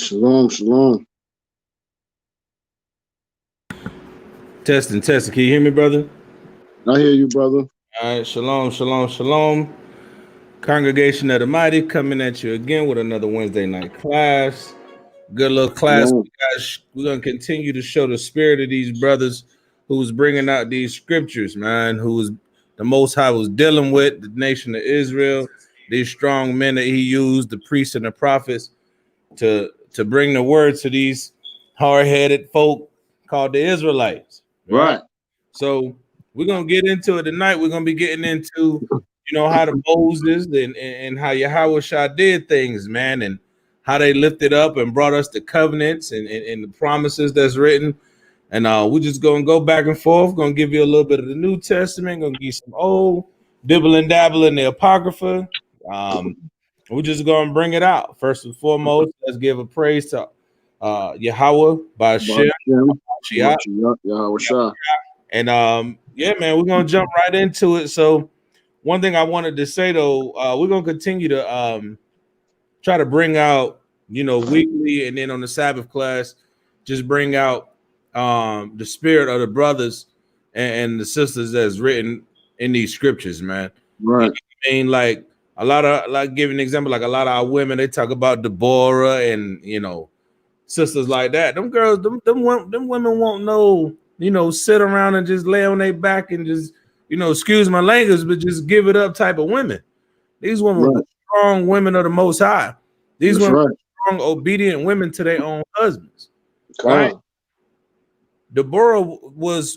Shalom, shalom. Testing. Can you hear me, brother? I hear you, brother. All right. Shalom. Congregation of the Mighty coming at you again with another Wednesday night class. Good little class. Shalom. We're going to continue to show the spirit of these brothers who's bringing out these scriptures, man, who the Most High was dealing with, the nation of Israel, these strong men that he used, the priests and the prophets, to bring the word to these hard-headed folk called the Israelites. Right. So we're gonna get into it tonight. We're gonna be getting into, how the Moses and how Yahawashi did things, man, and how they lifted up and brought us the covenants and the promises that's written. And we're just gonna go back and forth. Gonna give you a little bit of the New Testament. Gonna give you some old, dibble and dabble in the Apocrypha. We're just gonna bring it out. First and foremost, let's give a praise to Yahweh by Shem. Yahawashi. And yeah, man, we're gonna jump right into it. So one thing I wanted to say though, we're gonna continue to try to bring out, weekly, and then on the Sabbath class, just bring out the spirit of the brothers and the sisters that's written in these scriptures, man. Right. I mean, like a lot of, like, give an example, like a lot of our women, they talk about Deborah and sisters like that. Them girls, them women won't know, sit around and just lay on their back and just, excuse my language, but just give it up type of women. These women are strong women of the Most High. These women are strong, obedient women to their own husbands. Right? Deborah was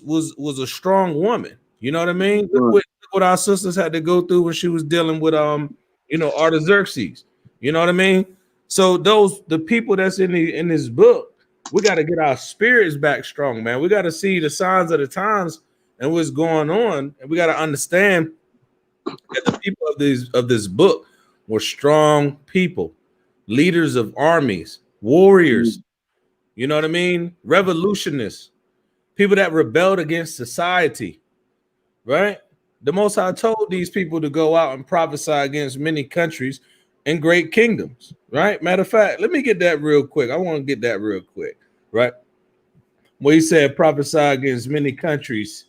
a strong woman. You know what I mean? Look what our sisters had to go through when she was dealing with Artaxerxes. You know what I mean? So the people that's in this book, we got to get our spirits back strong, man. We got to see the signs of the times and what's going on, and we got to understand that the people of this book were strong people, leaders of armies, warriors. You know what I mean? Revolutionists, people that rebelled against society, right? The Most High told these people to go out and prophesy against many countries and great kingdoms, right? Matter of fact, let me get that real quick. I want to get that real quick, right? Well, he said prophesy against many countries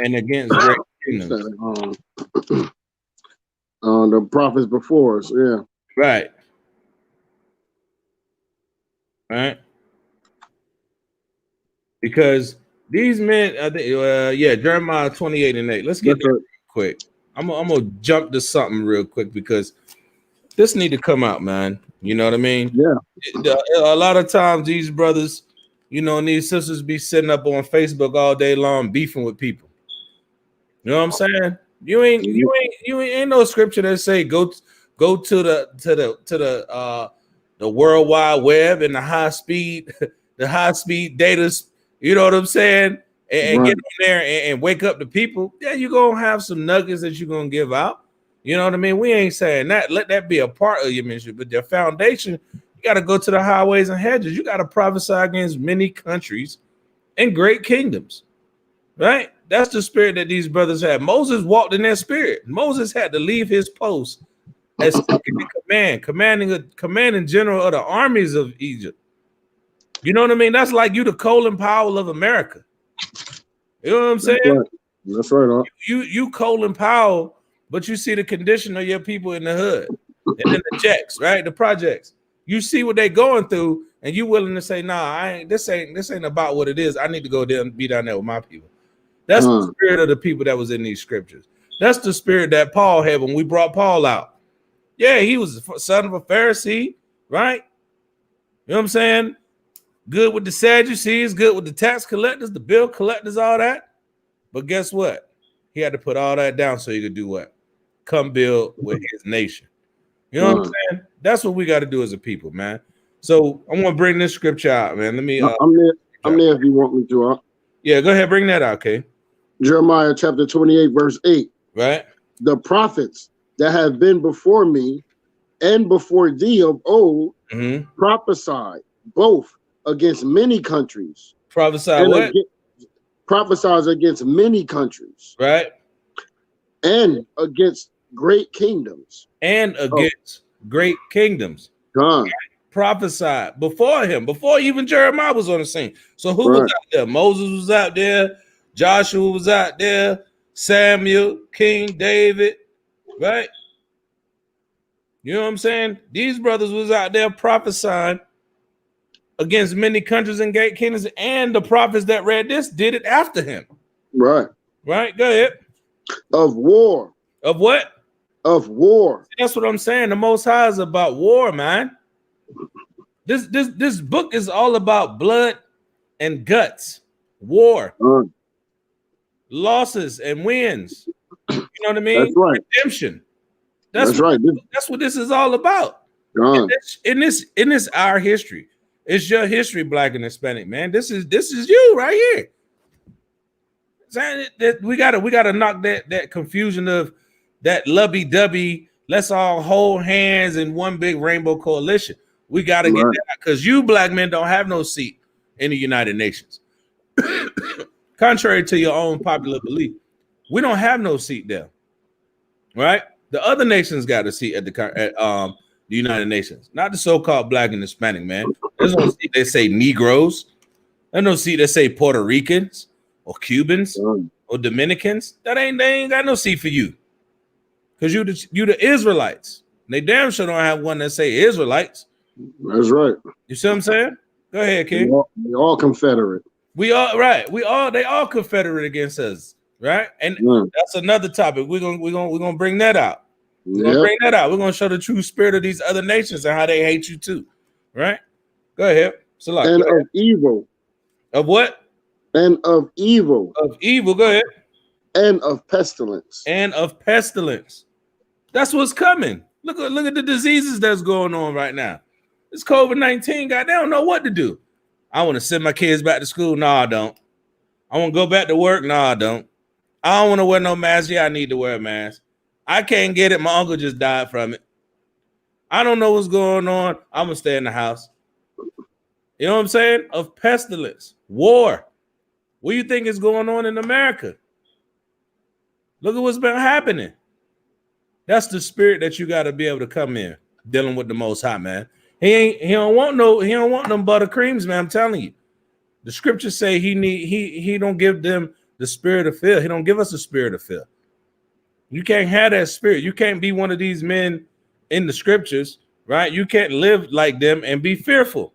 and against great kingdoms. The prophets before us, yeah. Right. Right. Because these men, I think, Jeremiah 28:8. Let's get that real quick. I'm gonna jump to something real quick because this need to come out, man. You know what I mean? Yeah. A lot of times these brothers, and these sisters be sitting up on Facebook all day long beefing with people. You know what I'm saying? You ain't no scripture that say go to the World Wide Web and the high speed data. You know what I'm saying? And get on there and wake up the people. Yeah, you're gonna have some nuggets that you're gonna give out. You know what I mean? We ain't saying that. Let that be a part of your ministry, but the foundation, you got to go to the highways and hedges. You got to prophesy against many countries and great kingdoms, right? That's the spirit that these brothers had. Moses walked in that spirit. Moses had to leave his post as commanding general of the armies of Egypt. You know what I mean? That's like you, the Colin Powell of America. You know what I'm saying? That's right. Huh? You Colin Powell. But you see the condition of your people in the hood and in the checks, right? The projects. You see what they're going through, and you willing to say, nah, this ain't about what it is. I need to go there and be down there with my people. That's the spirit of the people that was in these scriptures. That's the spirit that Paul had when we brought Paul out. Yeah, he was the son of a Pharisee, right? You know what I'm saying? Good with the Sadducees, good with the tax collectors, the bill collectors, all that. But guess what? He had to put all that down so he could do what? Come build with his nation. You know what I'm saying? That's what we got to do as a people, man. So I'm gonna bring this scripture out, man. Let me. I'm there if you want me to. Huh? Yeah, go ahead, bring that out, okay? Jeremiah chapter 28, verse 8. Right. The prophets that have been before me and before thee of old prophesied both against many countries. Prophesied what? Prophesies against many countries. Right. And against great kingdoms. And against great kingdoms. God. prophesied before him, before even Jeremiah was on the scene. So who was out there? Moses was out there. Joshua was out there. Samuel, King David, right? You know what I'm saying? These brothers was out there prophesying against many countries and great kingdoms, and the prophets that read this did it after him. Right. Right? Go ahead. Of war. Of what? Of war. That's what I'm saying. The Most High is about war, man. This book is all about blood and guts, war, losses and wins. You know what I mean? That's right. Redemption. That's right. That's what this is all about. In this our history. It's your history, Black and Hispanic, man. This is you right here. We gotta knock that confusion of that lovey-dovey. Let's all hold hands in one big rainbow coalition. We gotta get that, because you black men don't have no seat in the United Nations. Contrary to your own popular belief, we don't have no seat there, right? The other nations got a seat at the United Nations, not the so-called Black and Hispanic, man. There's no seat that say Negroes. There's no seat that say Puerto Ricans or Cubans or Dominicans. They ain't got no seat for you, because you the Israelites. They damn sure don't have one that say Israelites. That's right. You see what I'm saying? Go ahead, King. We all Confederate. We all right. They all Confederate against us, right? And that's another topic. We're gonna bring that out. We're gonna bring that out. We're gonna show the true spirit of these other nations and how they hate you too, right? Go ahead. And of evil. Of what? And of evil. Of evil. Go ahead. And of pestilence. And of pestilence. That's what's coming. Look at the diseases that's going on right now. This COVID-19 guy, they don't know what to do. I want to send my kids back to school. No, I don't. I want to go back to work. No, I don't. I don't want to wear no mask. Yeah, I need to wear a mask. I can't get it. My uncle just died from it. I don't know what's going on. I'm going to stay in the house. You know what I'm saying? Of pestilence, war. What do you think is going on in America? Look at what's been happening. That's the spirit that you got to be able to come in dealing with the Most High, man. He don't want them buttercreams, man. I'm telling you. The scriptures say he don't give them the spirit of fear. He don't give us the spirit of fear. You can't have that spirit. You can't be one of these men in the scriptures, right? You can't live like them and be fearful,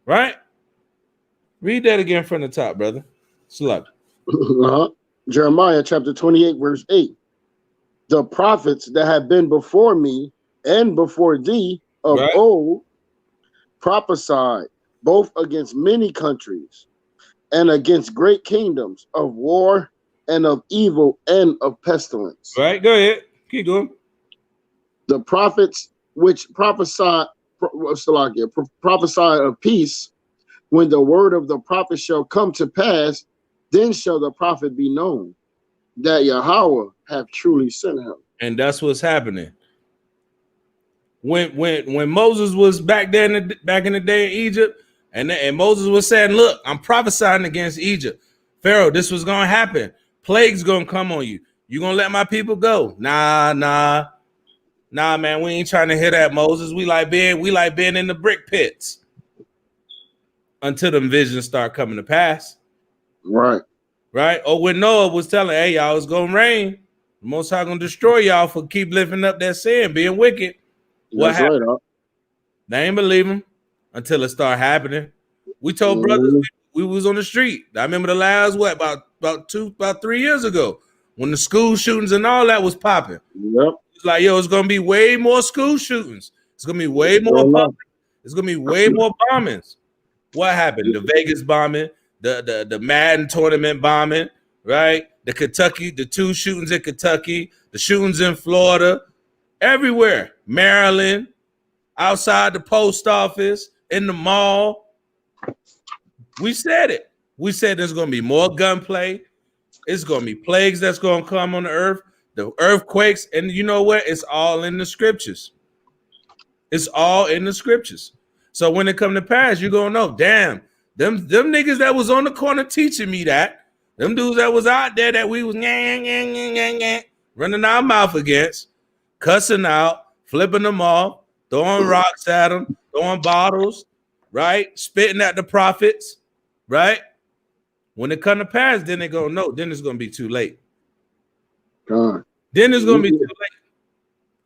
right? Read that again from the top, brother. Slug. Jeremiah chapter 28, verse 8. The prophets that have been before me and before thee of old prophesied both against many countries and against great kingdoms, of war and of evil and of pestilence. Right, go ahead. Keep going. The prophets which prophesy of peace, when the word of the prophet shall come to pass, then shall the prophet be known that Yahweh have truly sent him. And that's what's happening. When Moses was back in the day in Egypt, and Moses was saying, look, I'm prophesying against Egypt. Pharaoh, this was gonna happen. Plague's gonna come on you. You gonna let my people go? Nah, man. We ain't trying to hear that, Moses. We like being in the brick pits until them visions start coming to pass. Right. Or when Noah was telling, hey, y'all, it's gonna rain. The Most High gonna destroy y'all for keep lifting up that sin, being wicked. What happened? Right, they ain't believe him until it started happening. We told brothers we was on the street. I remember the last about 3 years ago when the school shootings and all that was popping. Yep. It's like, yo, it's gonna be way more school shootings. It's gonna be way more popping. It's gonna be way more bombings. What happened? The Vegas bombing, the Madden tournament bombing, right? The 2 shootings in Kentucky, the shootings in Florida, everywhere. Maryland, outside the post office, in the mall. We said it. We said there's going to be more gunplay. It's going to be plagues that's going to come on the earth, the earthquakes, and you know what? It's all in the scriptures. It's all in the scriptures. So when it come to pass, you're going to know, damn, them niggas that was on the corner teaching me that, them dudes that was out there that we was running our mouth against, cussing out, flipping them off, throwing rocks at them, throwing bottles, right? Spitting at the prophets, right? When it come to pass, then they go, no, then it's going to be too late. God. Then it's going to be too late.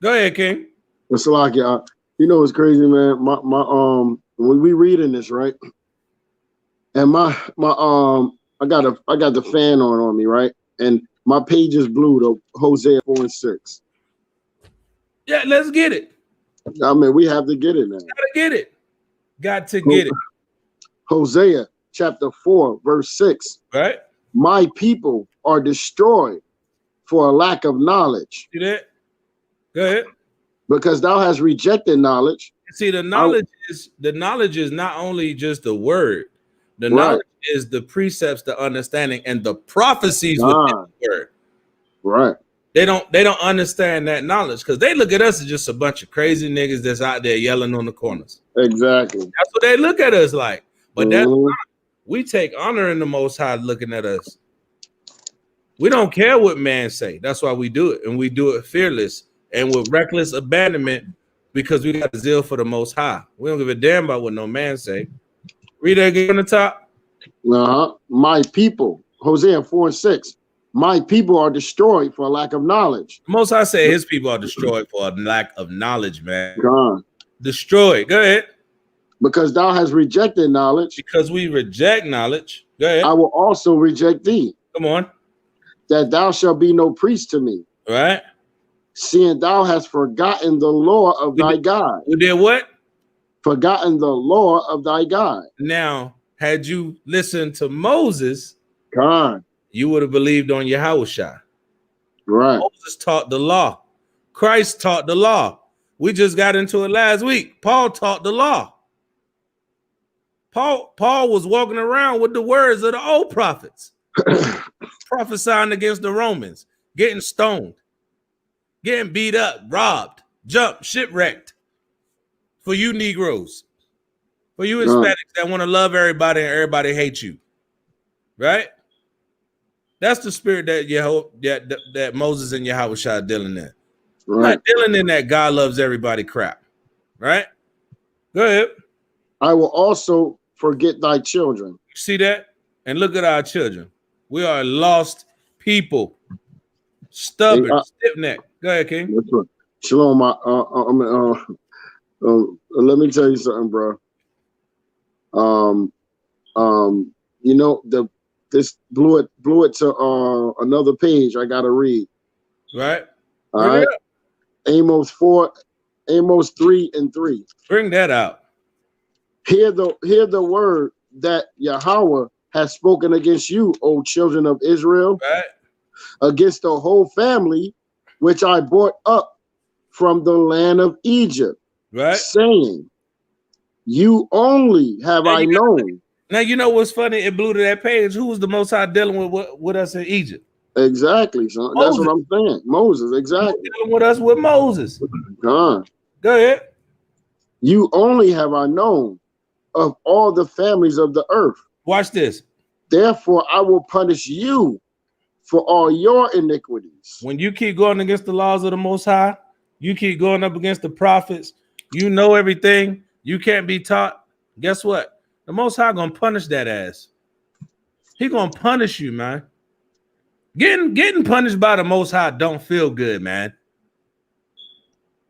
Go ahead, King. It's like, you know, it's crazy, man. My when we reading this, right? And I got the fan on me, right? And my page is blue to Hosea 4:6. Yeah, let's get it. I mean, we have to get it now. Gotta get it. Got to get it. Hosea chapter 4, verse 6. Right? My people are destroyed for a lack of knowledge. See that? Go ahead. Because thou hast rejected knowledge. See, the knowledge is not only just the word. The knowledge is the precepts, the understanding, and the prophecies within the word. Right. They don't understand that knowledge because they look at us as just a bunch of crazy niggas that's out there yelling on the corners. Exactly. That's what they look at us like. But that's not, we take honor in the Most High looking at us. We don't care what man say. That's why we do it, and we do it fearless and with reckless abandonment because we got a zeal for the Most High. We don't give a damn about what no man say. Read that again on the top. My people, Hosea 4:6. My people are destroyed for a lack of knowledge. Most High say his people are destroyed for a lack of knowledge, man. God. Destroyed. Go ahead. Because thou hast rejected knowledge. Because we reject knowledge. Go ahead. I will also reject thee. Come on. That thou shalt be no priest to me. Right. Seeing thou hast forgotten the law of thy God. We did what? Forgotten the law of thy God. Now, had you listened to Moses, God, you would have believed on Yahawashi. Right. Moses taught the law. Christ taught the law. We just got into it last week. Paul taught the law. Paul was walking around with the words of the old prophets, prophesying against the Romans, getting stoned, getting beat up, robbed, jumped, shipwrecked. For you Negroes, for you Hispanics that want to love everybody and everybody hates you, right? That's the spirit that that Moses and Yahawashi are dealing in. Right. Not dealing in that God loves everybody crap, right? Go ahead. I will also forget thy children. You see that? And look at our children. We are lost people, stubborn, stiff-necked. Go ahead, King. Shalom. Let me tell you something, bro. You know, this blew it to another page I gotta read. Right. All right. Amos 3:3. Bring that out. Hear the word that Yahweh has spoken against you, O children of Israel, right? Against the whole family which I brought up from the land of Egypt, right? Saying, you only have I known. Now you know what's funny? It blew to that page. Who was the Most High dealing with us in Egypt? Exactly, son. That's what I'm saying. Moses, exactly. Dealing with us with Moses. God. Go ahead. You only have I known of all the families of the earth. Watch this. Therefore, I will punish you for all your iniquities. When you keep going against the laws of the Most High, you keep going up against the prophets, you know everything, you can't be taught. Guess what? The Most High gonna punish that ass. He gonna punish you, man. Getting punished by the Most High don't feel good, man.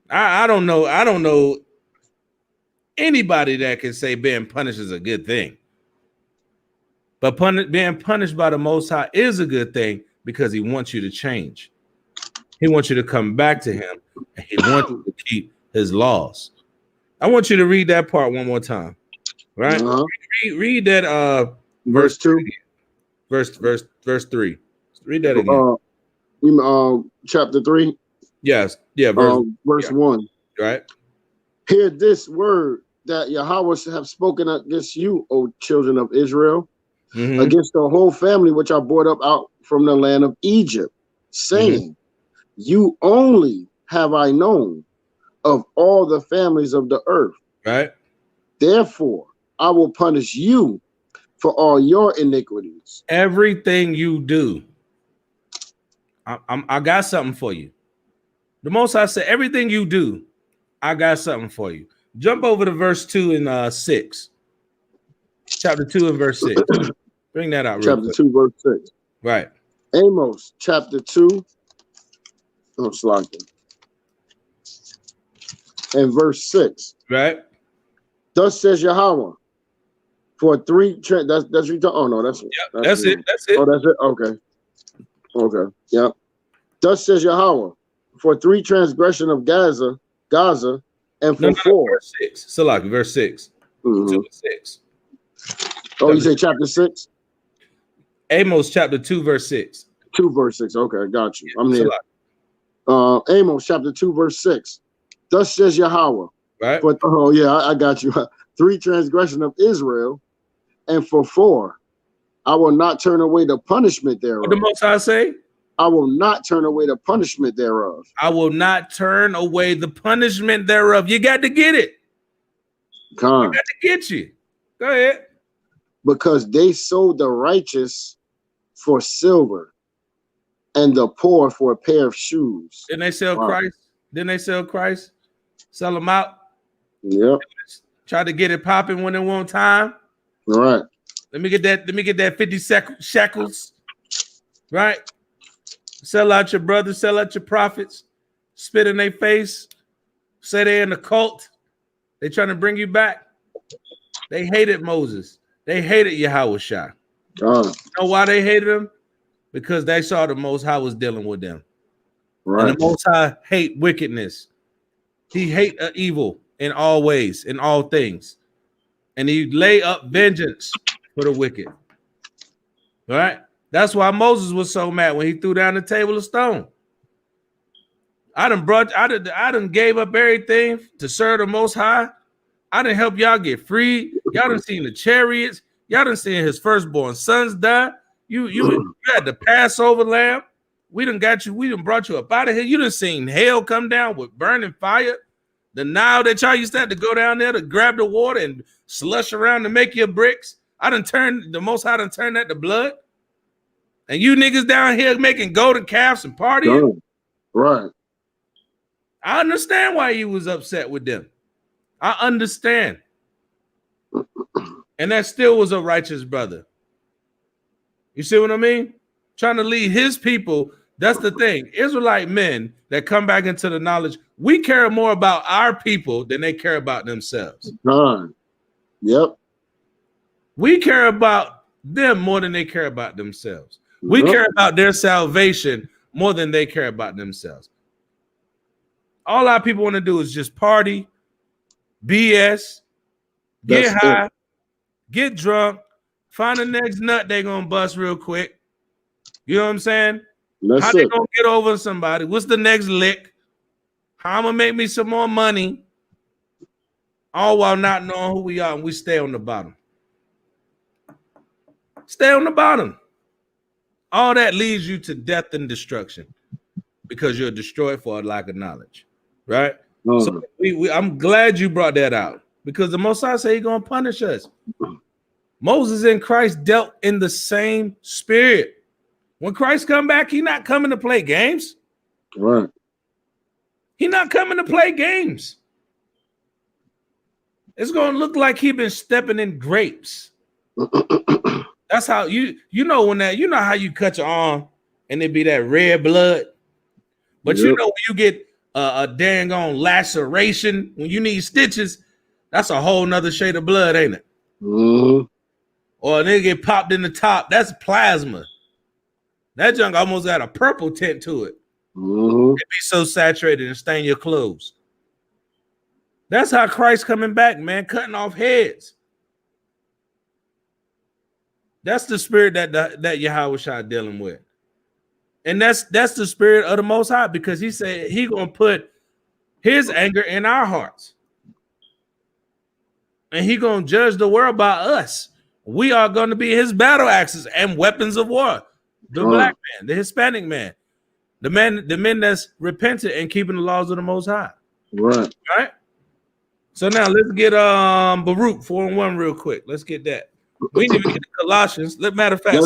I don't know anybody that can say being punished is a good thing. But being punished by the Most High is a good thing because he wants you to change. He wants you to come back to him, and he wants you to keep his laws. I want you to read that part one more time. Right? Read that verse 2. Verse 3. Read that again. Chapter 3. Yes. Yeah, verse 1. Right. Hear this word that Yahweh have spoken against you, O children of Israel, against the whole family which I brought up out from the land of Egypt, saying, you only have I known of all the families of the earth. Right. Therefore, I will punish you for all your iniquities. Everything you do. I got something for you. The Most High said, everything you do, I got something for you. Jump over to verse 2 and 6. Chapter 2 and verse 6. Bring that out real quick. Chapter 2, verse 6. Right. Amos, chapter 2. I'm slacking. And verse 6. Right. Thus says Yahweh. For 3 that's you. Oh no, that's it. That's it. Oh, that's it. Okay. Yep. Thus says Yahweh. For 3 transgression of Gaza, and for 4. Verse 6. Salaki, verse 6. 2 and 6. Oh, you say chapter 6? Amos chapter 2, verse 6. 2 verse 6. Okay, got you. I'm there. Amos chapter 2, verse 6. Thus says Yahweh. Right. For I got you. 3 transgression of Israel, and for 4, I will not turn away the punishment thereof. What the Most High say? I will not turn away the punishment thereof. I will not turn away the punishment thereof. You got to get it. I got to get you. Go ahead. Because they sold the righteous for silver, and the poor for a pair of shoes. Didn't they sell Christ? Didn't they sell Christ? Sell them out? Yep. Try to get it popping when they want time. All right. Let me get that 50 shekels. Right? Sell out your brothers, sell out your prophets, spit in their face, say they're in the cult. They trying to bring you back. They hated Moses. They hated Yahawashi. You know why they hated him? Because they saw the Most High was dealing with them. Right. And the Most High hate wickedness. He hate evil in all ways, in all things. And he lay up vengeance for the wicked. All right? That's why Moses was so mad when he threw down the table of stone. I done gave up everything to serve the Most High. I done help y'all get free. Y'all done seen the chariots. Y'all done seen his firstborn sons die. You had the Passover lamb. We done got you. We done brought you up out of here. You done seen hell come down with burning fire. The Nile that y'all used to have to go down there to grab the water and slush around to make your bricks. The Most High done turned that to blood. And you niggas down here making golden calves and partying. Right. I understand why you was upset with them. I understand. And that still was a righteous brother. You see what I mean? Trying to lead his people. That's the thing. Israelite men that come back into the knowledge, we care more about our people than they care about themselves. Yep. We care about them more than they care about themselves. We care about their salvation more than they care about themselves. All our people want to do is just party, BS, get high, get drunk, find the next nut they're going to bust real quick. You know what I'm saying? How they going to get over somebody? What's the next lick? How I'm going to make me some more money? All while not knowing who we are, and we stay on the bottom. Stay on the bottom. All that leads you to death and destruction because you're destroyed for a lack of knowledge, right? So I'm glad you brought that out because the Most High say he's going to punish us. Moses and Christ dealt in the same spirit. When Christ come back, he's not coming to play games. Right. He's not coming to play games. It's going to look like he been stepping in grapes. That's how you know how you cut your arm and it be that red blood. But you know when you get a dang on laceration when you need stitches, that's a whole nother shade of blood, ain't it? Or they get popped in the top. That's plasma. That junk almost got a purple tint to it. It be so saturated and stain your clothes. That's how Christ coming back, man, cutting off heads. That's the spirit that Yahawashi dealing with. And that's the spirit of the Most High because he said he gonna put his anger in our hearts. And he gonna judge the world by us. We are going to be his battle axes and weapons of war. The black man, the Hispanic man, the men that's repentant and keeping the laws of the Most High. Right. So now let's get Baruch 4:1 real quick. Let's get that. We need to get the Colossians. Matter of fact,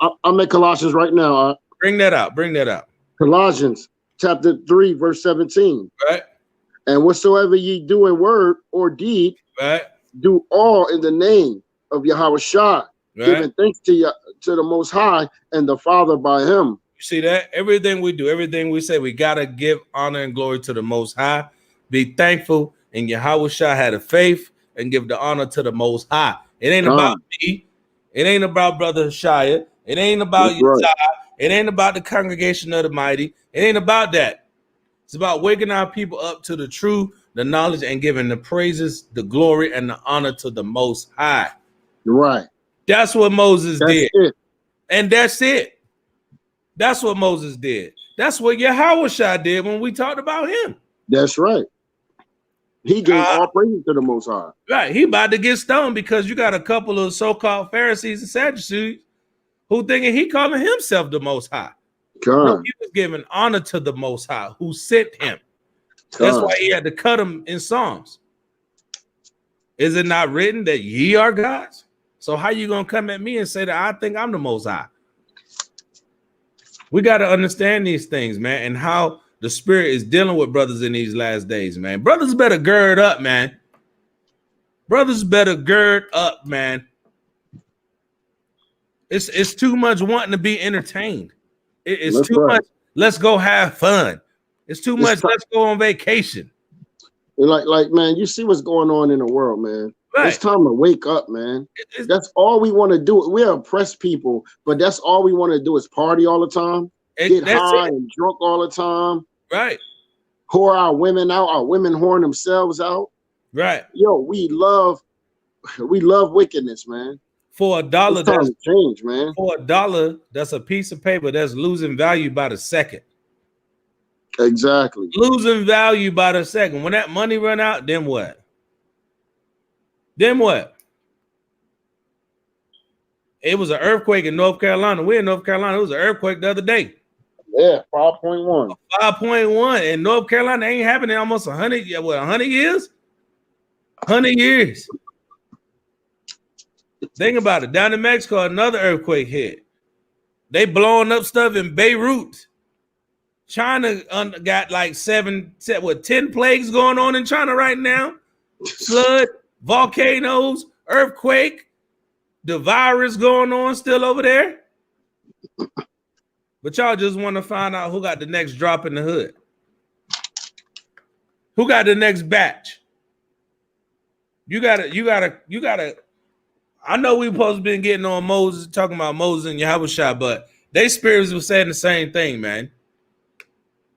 I'll make Colossians right now. Bring that out. Colossians chapter 3, verse 17. Right. And whatsoever ye do in word or deed, right, do all in the name of Yahawashi, right. giving thanks to the Most High and the Father by Him. You see that? Everything we do, everything we say, we gotta give honor and glory to the Most High. Be thankful, and Yahawashi had a faith, and give the honor to the Most High. It ain't about me. It ain't about Brother Shia. It ain't about Yeshua. Right. It ain't about the congregation of the mighty. It ain't about that. It's about waking our people up to the truth, the knowledge, and giving the praises, the glory, and the honor to the Most High. Right. That's what Moses did. It. And that's it. That's what Moses did. That's what Yahawashi did when we talked about him. That's right. He gave all praise to the Most High. Right. He about to get stoned because you got a couple of so-called Pharisees and Sadducees who thinking he calling himself the Most High. No, he was giving honor to the Most High who sent him. That's why he had to cut him in Psalms. Is it not written that ye are gods? So how you gonna come at me and say that I think I'm the Most High? We got to understand these things, man, and how the Spirit is dealing with brothers in these last days, man. Brothers better gird up, man. Brothers better gird up, man. It's too much wanting to be entertained. It's too much. Let's go have fun. It's too much. Let's go on vacation. Like, man, you see what's going on in the world, man. Right. It's time to wake up, man. That's all we want to do. We're oppressed people, but that's all we want to do is party all the time, get high and drunk all the time. Right. Whore our women out. Our women whoring themselves out. Right. Yo, we love wickedness, man. For $1, that's change, man. For $1, that's a piece of paper that's losing value by the second. Exactly. Losing value by the second. When that money run out, then what? Then what? It was an earthquake in North Carolina. We're in North Carolina. It was an earthquake the other day. Yeah, 5.1. 5.1 in North Carolina. Ain't happened in almost 100 years. 100 years? 100 years. Think about it. Down in Mexico, another earthquake hit. They blowing up stuff in Beirut. China got like 10 plagues going on in China right now. Flood, volcanoes, earthquake, the virus going on still over there. But y'all just want to find out who got the next drop in the hood. Who got the next batch? You gotta. I know we supposed to been getting on Moses, talking about Moses and Yahawashi, but they spirits were saying the same thing, man.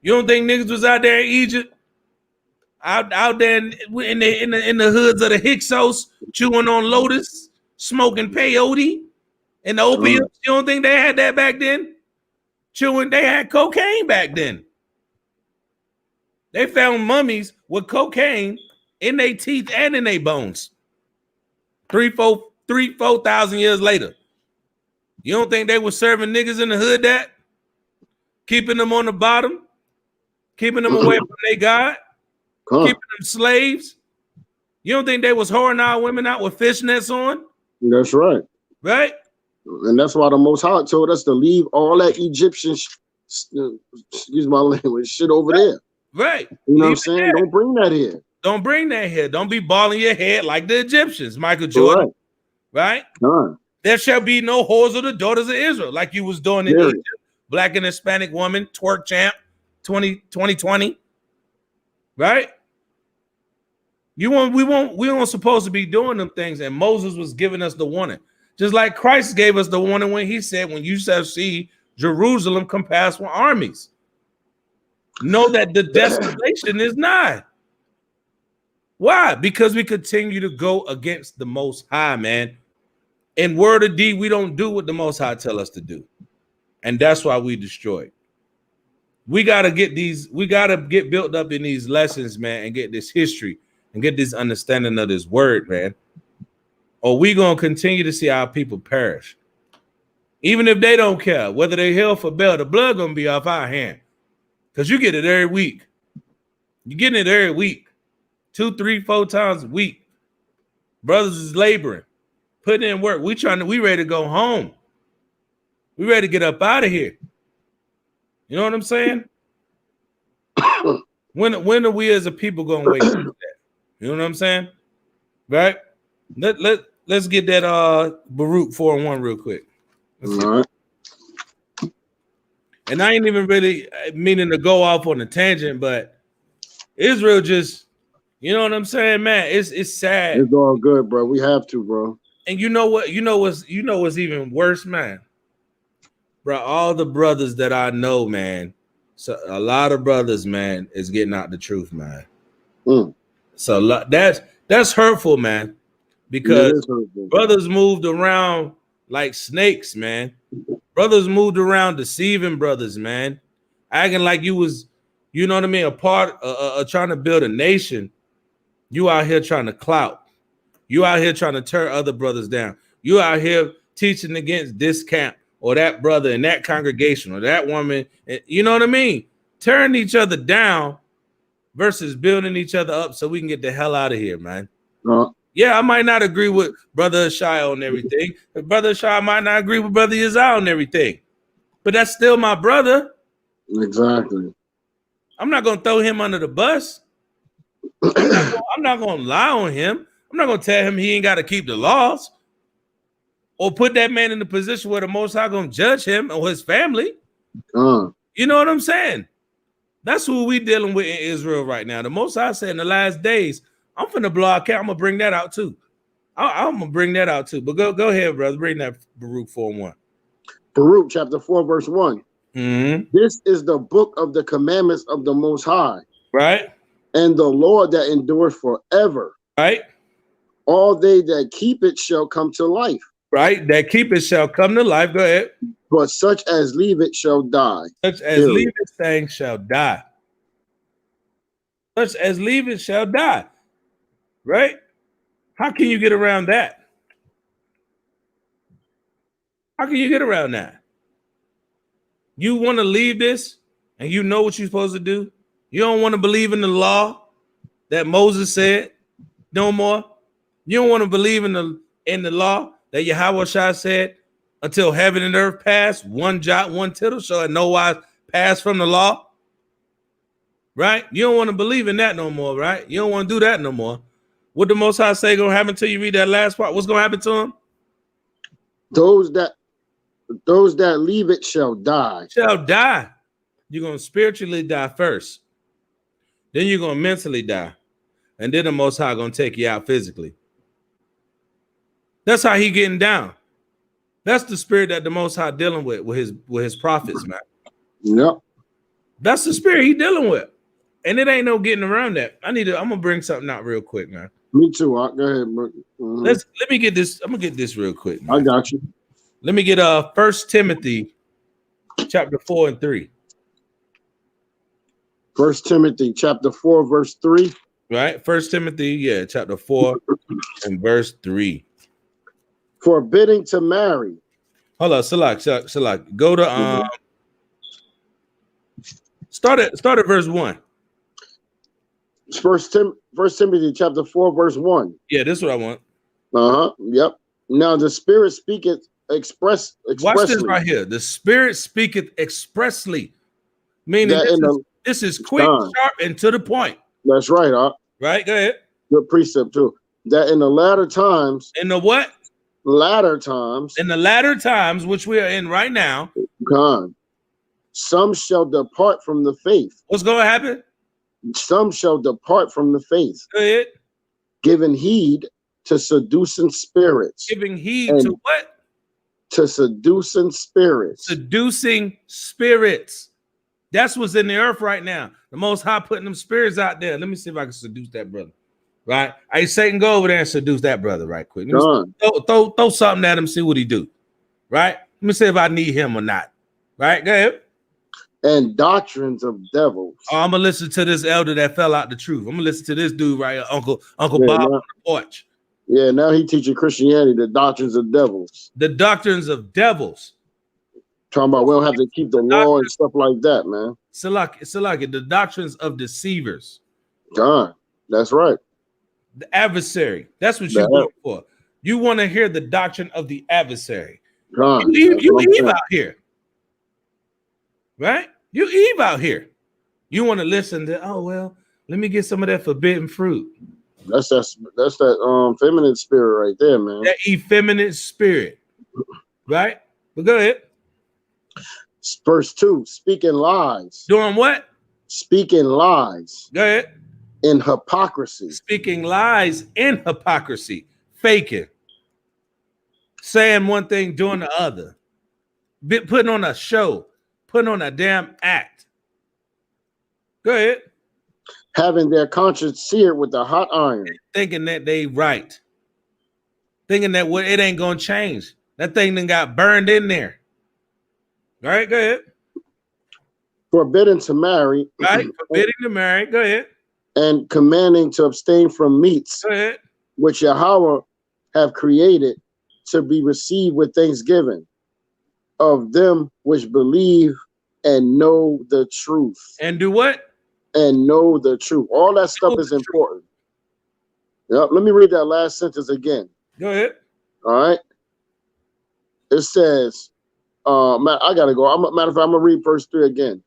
You don't think niggas was out there in Egypt, out there in the hoods of the Hyksos, chewing on lotus, smoking peyote, and the opium? You don't think they had that back then? They had cocaine back then. They found mummies with cocaine in their teeth and in their bones. 4,000 years later. You don't think they were serving niggas in the hood that? Keeping them on the bottom? Keeping them away from their God? Keeping them slaves? You don't think they was whoring our women out with fishnets on? That's right. Right? And that's why the Most High told us to leave all that Egyptian, excuse my language, shit over there. Right. You know what I'm saying? There. Don't bring that here. Don't bring that here. Don't be balling your head like the Egyptians, Michael Jordan. Right? There shall be no whores of the daughters of Israel, like you was doing in Egypt. Black and Hispanic woman, twerk champ, 2020. Right? We weren't supposed to be doing them things, and Moses was giving us the warning. Just like Christ gave us the warning when he said, when you shall see Jerusalem compassed with armies, know that the desolation is nigh. Why? Because we continue to go against the Most High, man. In word or deed, we don't do what the Most High tell us to do. And that's why we destroyed. We got to get built up in these lessons, man, and get this history and get this understanding of this word, man. Or we going to continue to see our people perish. Even if they don't care, whether they hell for bail, the blood going to be off our hand. Because you get it every week. You're getting it every week. 2, 3, 4 times a week. Brothers is laboring, putting in work. We ready to go home. We ready to get up out of here. You know what I'm saying? When are we as a people gonna wake up to that? You know what I'm saying? Right? Let's get that Baruch 4:1 real quick. Let's All right. And I ain't even really meaning to go off on a tangent, but Israel just, you know what I'm saying, man? It's sad. It's all good, bro. We have to, bro. And you know what? You know what's even worse, man? Bro, all the brothers that I know, man. So a lot of brothers, man, is getting out the truth, man. So that's hurtful, man, because brothers moved around like snakes, man. Brothers moved around deceiving brothers, man, acting like you was, you know what I mean, a part of trying to build a nation. You out here trying to clout. You out here trying to tear other brothers down. You out here teaching against this camp or that brother in that congregation or that woman. You know what I mean? Tearing each other down versus building each other up so we can get the hell out of here, man. Yeah, I might not agree with Brother Shai on everything. But Brother Shai might not agree with Brother Yazal on everything. But that's still my brother. Exactly. I'm not going to throw him under the bus. I'm not going to lie on him. I'm not going to tell him he ain't got to keep the laws or put that man in the position where the Most High going to judge him or his family. You know what I'm saying? That's who we dealing with in Israel right now. The Most High said in the last days, I'm finna blow out. I'm gonna bring that out too. I'm gonna bring that out too. But go ahead, brother. Bring that Baruch 4:1. Baruch chapter 4, verse 1. This is the book of the commandments of the Most High. Right. And the Lord that endures forever. Right. All they that keep it shall come to life. Right. That keep it shall come to life. Go ahead. But such as leave it shall die. Such as leave it saying shall die. Such as leave it shall die. Right? How can you get around that? How can you get around that? You want to leave this and you know what you're supposed to do? You don't want to believe in the law that Moses said no more. You don't want to believe in the law that Yahawashi said until heaven and earth pass, one jot, one tittle shall in no wise pass from the law. Right? You don't want to believe in that no more, right? You don't want to do that no more. What the Most High say gonna happen until you read that last part? What's gonna happen to him? Those that leave it shall die. Shall die. You're gonna spiritually die first. Then you're gonna mentally die. And then the Most High gonna take you out physically. That's how he getting down. That's the spirit that the Most High dealing with his prophets, man. Yep. That's the spirit he dealing with. And it ain't no getting around that. I'm gonna bring something out real quick, man. Me too. Go ahead, bro. Let me get this. I'm gonna get this real quick, man. I got you. Let me get 1 Timothy chapter 4 and 3. 1 Timothy chapter 4, verse 3. Right? 1 Timothy, chapter 4 and verse 3. Forbidding to marry. Hold on, Salak. Go to start at verse 1. First Timothy chapter 4, verse 1. Yeah, this is what I want. Yep. Now the Spirit speaketh expressly. Watch this right here. The Spirit speaketh expressly. Meaning this is quick, sharp, and to the point. That's right, Right? Go ahead. Good precept too. That in the latter times. In the what? Latter times. In the latter times, which we are in right now. God. Some shall depart from the faith. What's going to happen? Some shall depart from the faith. Go ahead. Giving heed to seducing spirits. Giving heed to what? To seducing spirits. Seducing spirits. That's what's in the earth right now. The Most High putting them spirits out there. Let me see if I can seduce that brother. Right? Hey, Satan, go over there and seduce that brother right quick. Throw something at him, see what he do. Right? Let me see if I need him or not. Right? Go ahead. And doctrines of devils. Oh, I'm gonna listen to this elder that fell out the truth. I'm gonna listen to this dude right here, Uncle Bob on the porch. Yeah, now he teaching Christianity, the doctrines of devils. The doctrines of devils. Talking about we don't have to keep the law and stuff like that, man. Salaki, the doctrines of deceivers. God, that's right. The adversary. That's what you look for. You want to hear the doctrine of the adversary. God, you Eve out here. Right? You Eve out here. You want to listen to, oh, well, let me get some of that forbidden fruit. That's that feminine spirit right there, man. That effeminate spirit. Right? But go ahead. Verse 2, speaking lies. Doing what? Speaking lies. Go ahead. In hypocrisy. Speaking lies in hypocrisy. Faking. Saying one thing, doing the other. Putting on a show. Putting on a damn act. Go ahead. Having their conscience seared with a hot iron. Thinking that they right. Thinking that it ain't going to change. That thing then got burned in there. All right, go ahead. Forbidden to marry. Right, forbidding to marry. Go ahead. And commanding to abstain from meats. Go ahead. Which Yahweh have created to be received with thanksgiving of them which believe and know the truth. And do what? And know the truth. All that stuff is important. Yep. Let me read that last sentence again. Go ahead. All right. It says, I gotta go. Matter of fact, I'm gonna read verse 3 again.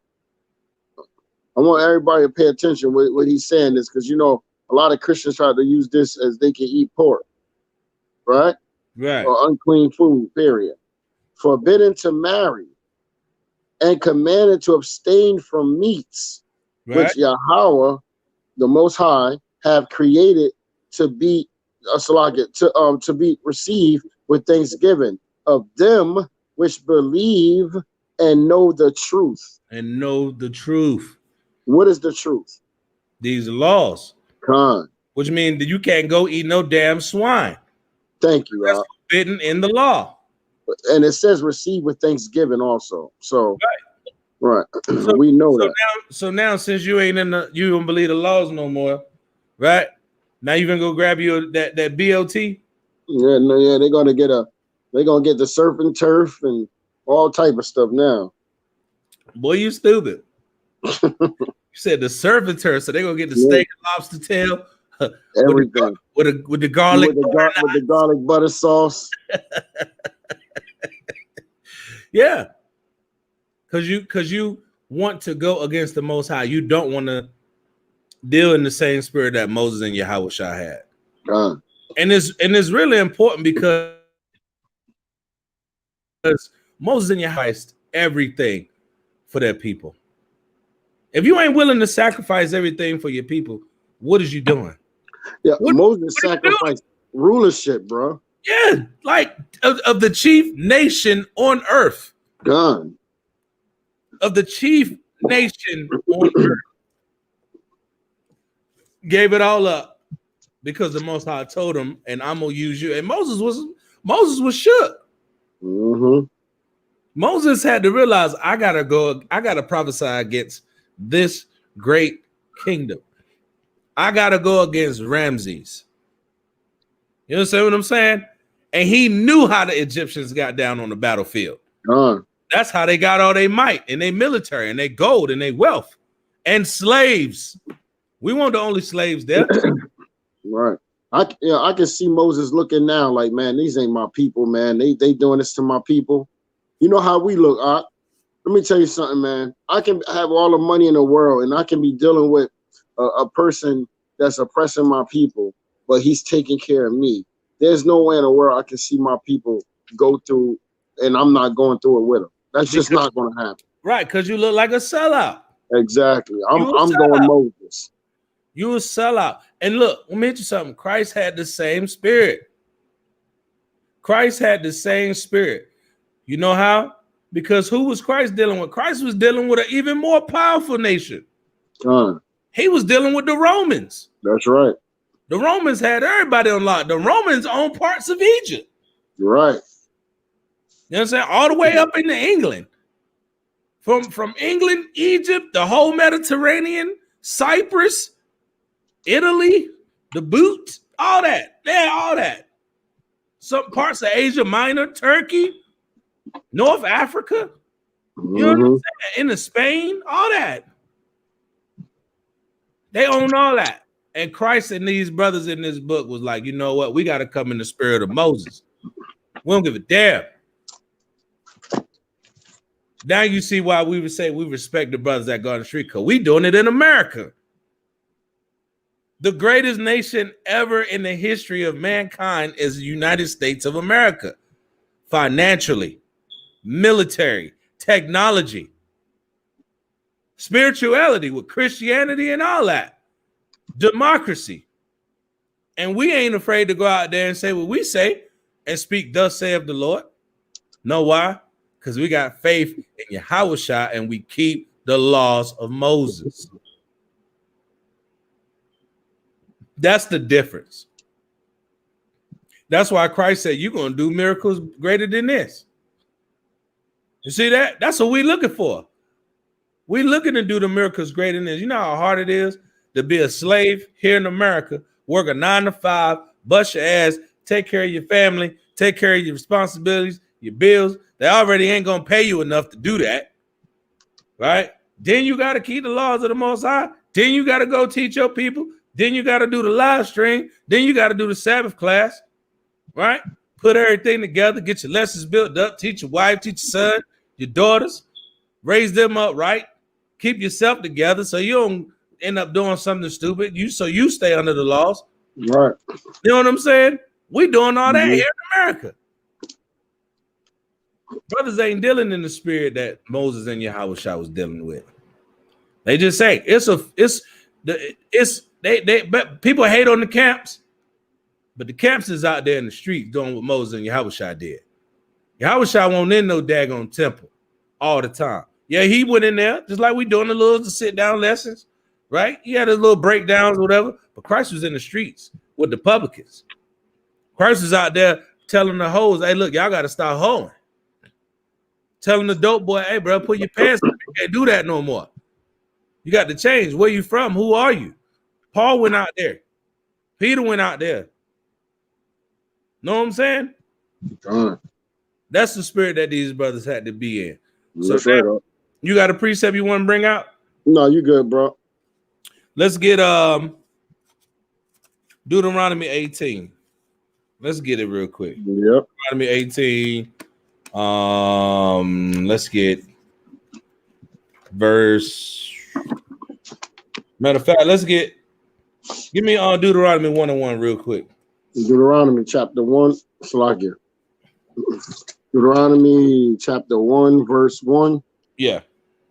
I want everybody to pay attention what he's saying this, because you know a lot of Christians try to use this as they can eat pork, right? Right. Or unclean food, period. Forbidden to marry and commanded to abstain from meats, right, which Yahweh, the Most High, have created to be to be received with thanksgiving of them which believe and know the truth. And know the truth. What is the truth? These laws. Con. Which means that you can't go eat no damn swine. Thank you. That's forbidden in the law. And it says receive with thanksgiving also. So right. So, we know that. So now since you you don't believe the laws no more, right? Now you gonna go grab you that BOT? Yeah, no, yeah, they're gonna get the serpent turf and all type of stuff now. Boy, you stupid. You said the serpent turf, so they're gonna get the steak and lobster tail, everything with the garlic with the garlic butter sauce. Yeah, because you want to go against the Most High. You don't want to deal in the same spirit that Moses and Yahawashi had. And it's really important because Moses and Yahawashi everything for their people. If you ain't willing to sacrifice everything for your people, what is you doing? Yeah, Moses sacrificed rulership, bro. Yeah, like of the chief nation on earth. Done. Of the chief nation on earth. Gave it all up because the Most High told him, and I'm gonna use you. And Moses was shook. Mm-hmm. Moses had to realize I gotta prophesy against this great kingdom. I gotta go against Ramses. You understand what I'm saying? And he knew how the Egyptians got down on the battlefield. That's how they got all their might and their military and their gold and their wealth and slaves. We weren't the only slaves there. Right. I can see Moses looking now like, man, these ain't my people, man. They doing this to my people. You know how we look, let me tell you something, man. I can have all the money in the world and I can be dealing with a person that's oppressing my people, but he's taking care of me. There's no way in the world I can see my people go through and I'm not going through it with them. That's just not going to happen. Right, because you look like a sellout. Exactly. I'm going Moses. You a sellout. And look, let me tell you something. Christ had the same spirit. Christ had the same spirit. You know how? Because who was Christ dealing with? Christ was dealing with an even more powerful nation. He was dealing with the Romans. That's right. The Romans had everybody on lock. The Romans owned parts of Egypt. You're right. You know what I'm saying? All the way up into England. From England, Egypt, the whole Mediterranean, Cyprus, Italy, the boot, all that. Yeah, all that. Some parts of Asia Minor, Turkey, North Africa, you know what I'm saying? Into Spain, all that. They own all that. And Christ and these brothers in this book was like, you know what? We got to come in the spirit of Moses. We don't give a damn. Now you see why we would say we respect the brothers that go on the street, because we doing it in America. The greatest nation ever in the history of mankind is the United States of America. Financially, military, technology, spirituality with Christianity and all that. Democracy. And we ain't afraid to go out there and say what we say and speak, thus saith the Lord. Know why? Because we got faith in Yahawashi and we keep the laws of Moses. That's the difference. That's why Christ said, you're going to do miracles greater than this. You see that? That's what we're looking for. We're looking to do the miracles greater than this. You know how hard it is to be a slave here in America, work a 9 to 5, bust your ass, take care of your family, take care of your responsibilities, your bills. They already ain't going to pay you enough to do that, right? Then you got to keep the laws of the Most High. Then you got to go teach your people. Then you got to do the live stream. Then you got to do the Sabbath class, right? Put everything together, get your lessons built up, teach your wife, teach your son, your daughters, raise them up right. Keep yourself together so you don't end up doing something stupid. So you stay under the laws. Right. You know what I'm saying? We doing all that here in America. Brothers ain't dealing in the spirit that Moses and Yahawashi was dealing with. They just say but people hate on the camps, but the camps is out there in the streets doing what Moses and Yahawashi did. Yahawashi won't in no daggone temple all the time. Yeah, he went in there just like we doing the little sit down lessons, right? He had his little breakdowns, whatever. But Christ was in the streets with the publicans. Christ was out there telling the hoes, "Hey, look, y'all got to start hoeing." Telling the dope boy, "Hey, bro, put your pants on. You can't do that no more. You got to change. Where you from? Who are you?" Paul went out there. Peter went out there. Know what I'm saying? That's the spirit that these brothers had to be in. So now, you got a precept you want to bring out? No, you good, bro. Let's get Deuteronomy 18. Let's get it real quick. Yep. Deuteronomy 18. Let's get verse. Matter of fact, give me Deuteronomy 1:1 real quick. Deuteronomy chapter 1, Salakia. Deuteronomy chapter 1, verse 1. Yeah.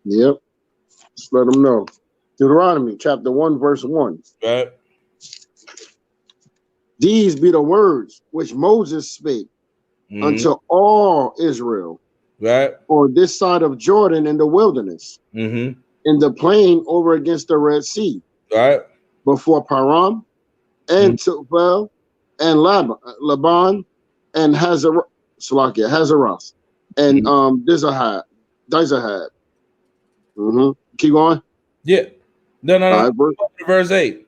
Yep. Just let them know. Deuteronomy chapter 1, verse 1. Right. These be the words which Moses spake unto all Israel, right, on this side of Jordan in the wilderness, in the plain over against the Red Sea, right, before Param and Tubal and Laban and Hazaras and Dizahad. Keep going. Yeah. No. Right, verse 8.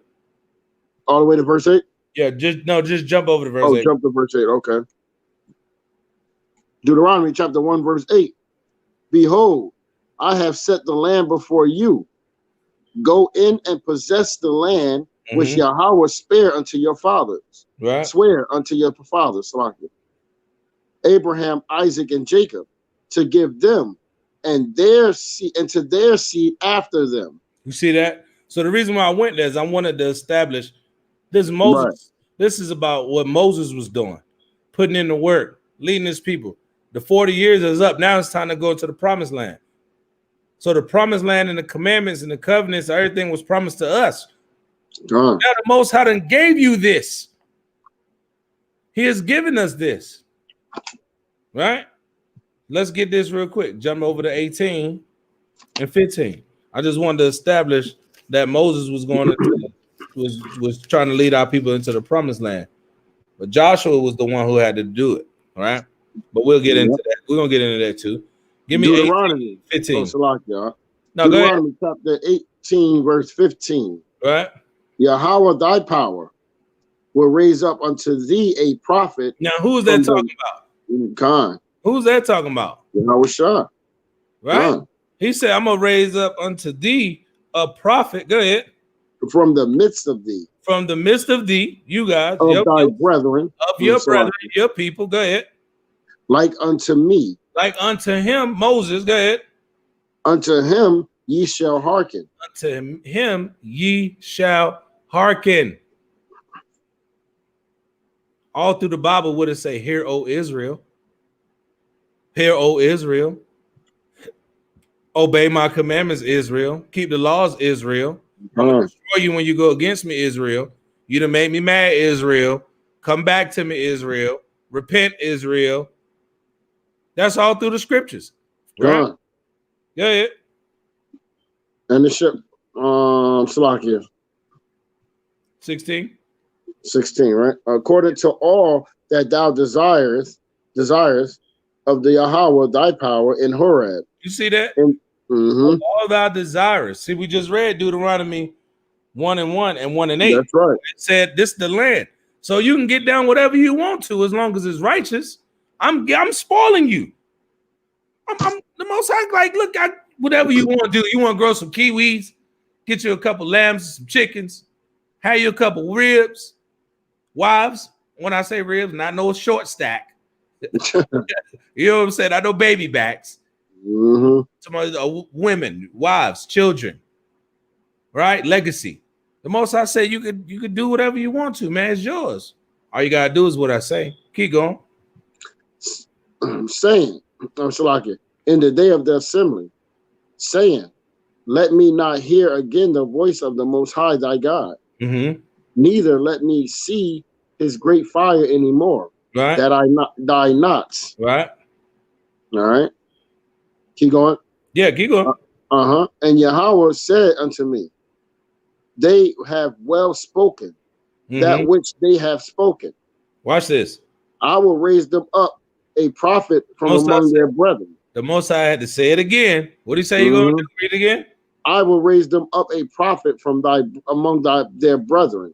All the way to verse 8? Yeah, just jump over to verse 8. Jump to verse 8, okay. Deuteronomy chapter 1, verse 8. Behold, I have set the land before you. Go in and possess the land which Yahweh spare unto your fathers. Right. Swear unto your fathers, Abraham, Isaac, and Jacob, to give them and their seed and to their seed after them. You see that? So the reason why I went there is I wanted to establish this Moses. Right. This is about what Moses was doing, putting in the work, leading his people. The 40 years is up. Now it's time to go to the promised land. So the promised land and the commandments and the covenants, everything was promised to us. Now the Most High done gave you this. He has given us this. Right? Let's get this real quick. Jump over to 18 and 15. I just wanted to establish that Moses was going to was trying to lead our people into the promised land. But Joshua was the one who had to do it. All right. But we'll get into that. We're gonna get into that too. Give me Deuteronomy 15. No, Deuteronomy chapter 18, verse 15. Right. Yahweh thy power will raise up unto thee a prophet. Now, who is that talking about? Khan. Who's that talking about? Yahawashi. Right. Khan. He said, I'm gonna raise up unto thee a prophet. Go ahead. From the midst of thee. From the midst of thee, you guys. Of thy brethren. Of your brethren, your people. Go ahead. Like unto me. Like unto him, Moses. Go ahead. Unto him ye shall hearken. Unto him ye shall hearken. All through the Bible would it say, "Hear, O Israel. Hear, O Israel. Obey my commandments, Israel. Keep the laws, Israel. I'm going to destroy you when you go against me, Israel. You done made me mad, Israel. Come back to me, Israel. Repent, Israel." That's all through the scriptures. Right? Go ahead. And the ship, Salakia. 16, right? According to all that thou desirest of the Yahweh thy power in Horeb. You see that? All thou desirest. See, we just read Deuteronomy 1:1 and 1:8. That's right. It said this is the land. So you can get down whatever you want to as long as it's righteous. I'm spoiling you. I'm the most like, look, whatever you want to do. You want to grow some kiwis, get you a couple lambs, some chickens, have you a couple ribs, wives. When I say ribs, not no short stack. You know what I'm saying? I know baby backs. Some women, wives, children, right? Legacy. The most I say, you could do whatever you want to, man. It's yours. All you gotta do is what I say. Keep going. Saying, Salakia, in the day of the assembly, saying, let me not hear again the voice of the Most High thy God. Neither let me see his great fire anymore. Right. That I not die not. Right. All right. Keep going. Yeah, keep going. And Yahweh said unto me, they have well spoken that which they have spoken. Watch this. I will raise them up a prophet from among their brethren. The Most High had to say it again. What did he say? You're going to read it again? I will raise them up a prophet from among their brethren.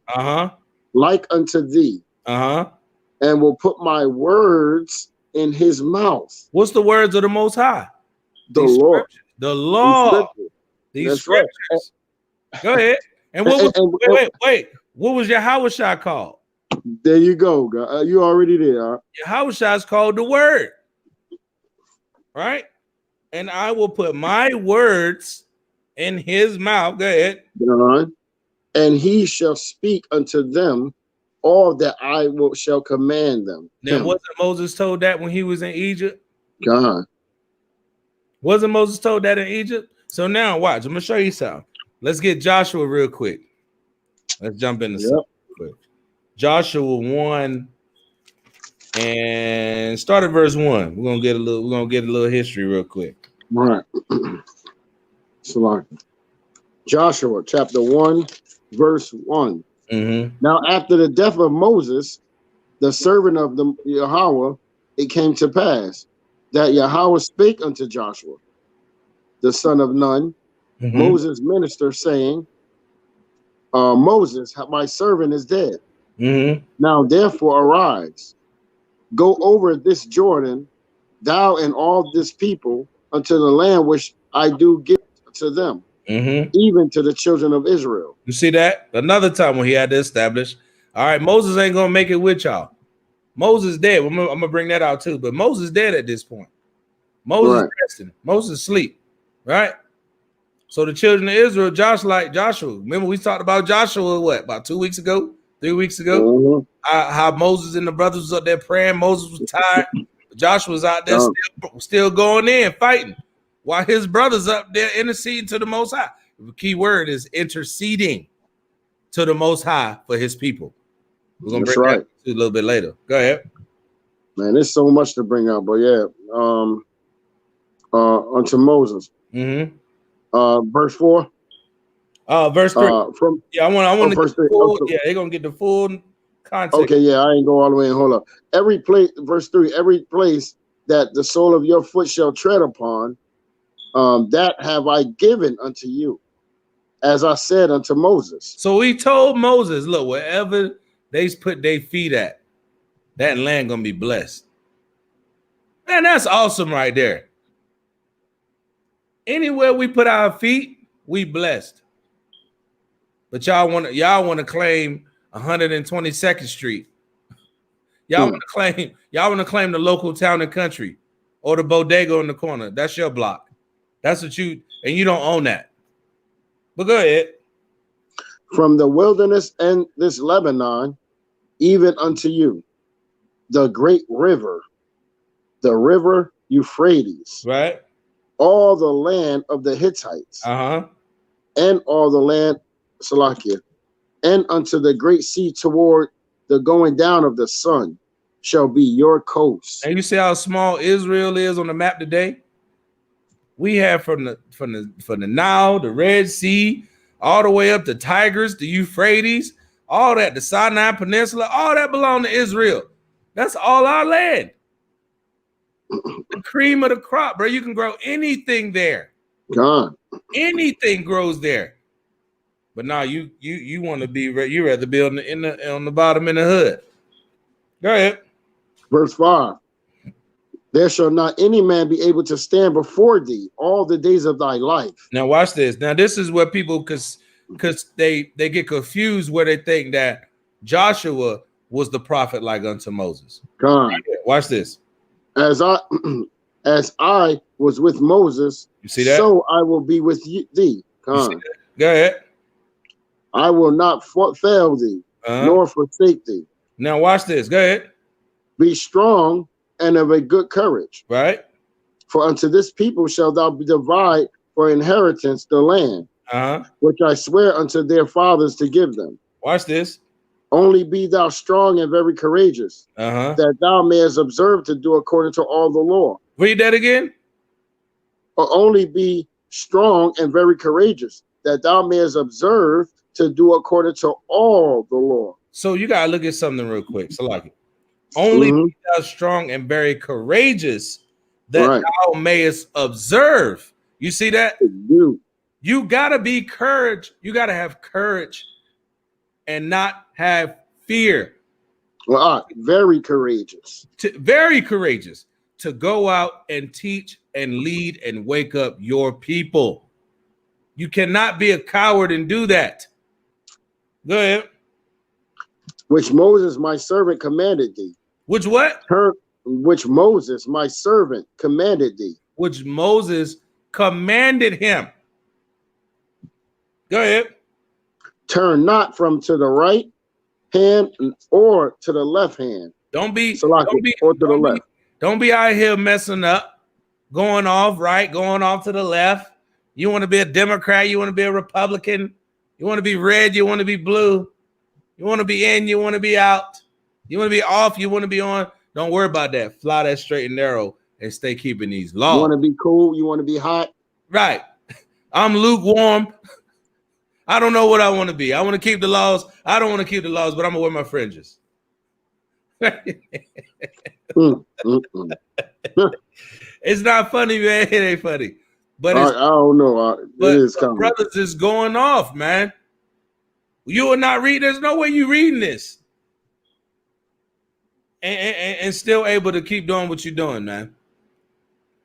Like unto thee. And will put my words in his mouth. What's the words of the Most High? The Lord. The law. These scriptures. Right. Go ahead. And what was wait. What was Yahawashi called? There you go. You already there. Yahawashi is called the word. Right? And I will put my words in his mouth. Go ahead. And he shall speak unto them all that I shall command them. Now, wasn't Moses told that when he was in Egypt? God. Wasn't Moses told that in Egypt? So now watch. I'm gonna show you something. Let's get Joshua real quick. Let's jump into something quick. Joshua 1 and start at verse 1. We're gonna get a little history real quick. All right. So Joshua chapter 1, verse 1. Now, after the death of Moses, the servant of the Yahweh, it came to pass that Yahweh spake unto Joshua, the son of Nun, Moses' minister, saying, Moses, my servant is dead. Now, therefore, arise, go over this Jordan, thou and all this people, unto the land which I do give to them. Even to the children of Israel. You see that? Another time when he had to establish, all right, Moses ain't gonna make it with y'all. Moses dead. I'm gonna bring that out too, but Moses dead at this point. Moses resting. Moses asleep, right? So the children of Israel, Joshua. Remember we talked about Joshua about 2 weeks ago, 3 weeks ago? How Moses and the brothers was up there praying. Moses was tired. Joshua was out there still going in fighting. While his brothers up there interceding to the Most High. The key word is interceding to the Most High for his people. We're going to bring that a little bit later. Go ahead. Man, there's so much to bring out, but yeah. Unto Moses. Verse 4. Verse 3. I want to get the full, they're going to get the full context. Okay, yeah, I ain't go all the way in. Hold up. Every place, verse 3, every place that the sole of your foot shall tread upon, that have I given unto you, as I said unto Moses. So he told Moses, look, wherever they put their feet at, that land gonna be blessed. Man, that's awesome right there. Anywhere we put our feet, we blessed. But y'all want to claim 122nd Street. Y'all want to claim the local town and country or the bodega in the corner. That's your block. That's what you don't own that. But go ahead. From the wilderness and this Lebanon, even unto you, the great river, the river Euphrates, right? All the land of the Hittites, and all the land, Salakia, and unto the great sea toward the going down of the sun shall be your coast. And you see how small Israel is on the map today? We have from the Nile, the Red Sea, all the way up to Tigris, the Euphrates, all that, the Sinai Peninsula, all that belong to Israel. That's all our land. The cream of the crop, bro. You can grow anything there. God. Anything grows there. But now you want to be, you rather be on the bottom in the hood. Go ahead. Verse 5. There shall not any man be able to stand before thee all the days of thy life. Now watch this. Now this is where people, because they get confused where they think that Joshua was the prophet like unto Moses. God. Watch this. As I was with Moses, you see that? So I will be with thee. God. Go ahead. I will not fail thee, nor forsake thee. Now watch this. Go ahead. Be strong and of a good courage. Right. For unto this people shalt thou divide for inheritance the land, which I swear unto their fathers to give them. Watch this. Only be thou strong and very courageous, that thou mayest observe to do according to all the law. Read that again. Or only be strong and very courageous, that thou mayest observe to do according to all the law. So you gotta look at something real quick. So like, only be thou strong and very courageous, that thou mayest observe. You see that? You gotta be courage. You gotta have courage and not have fear. Well, very courageous. Very courageous to go out and teach and lead and wake up your people. You cannot be a coward and do that. Go ahead. Which Moses, my servant, commanded thee. Which what? Which Moses, my servant, commanded thee. Which Moses commanded him. Go ahead. Turn not from to the right hand or to the left hand. Don't be out here messing up, going off right, going off to the left. You want to be a Democrat, you want to be a Republican, you want to be red, you want to be blue, you want to be in, you want to be out, you want to be off, you want to be on. Don't worry about that. Fly that straight and narrow and stay keeping these laws. You want to be cool, you want to be hot. Right. I'm lukewarm. I don't know what I want to be. I want to keep the laws. I don't want to keep the laws, but I'm going to wear my fringes. It's not funny, man. It ain't funny. But I don't know. Brothers is going off, man. You are not reading. There's no way you reading this. And still able to keep doing what you're doing, man.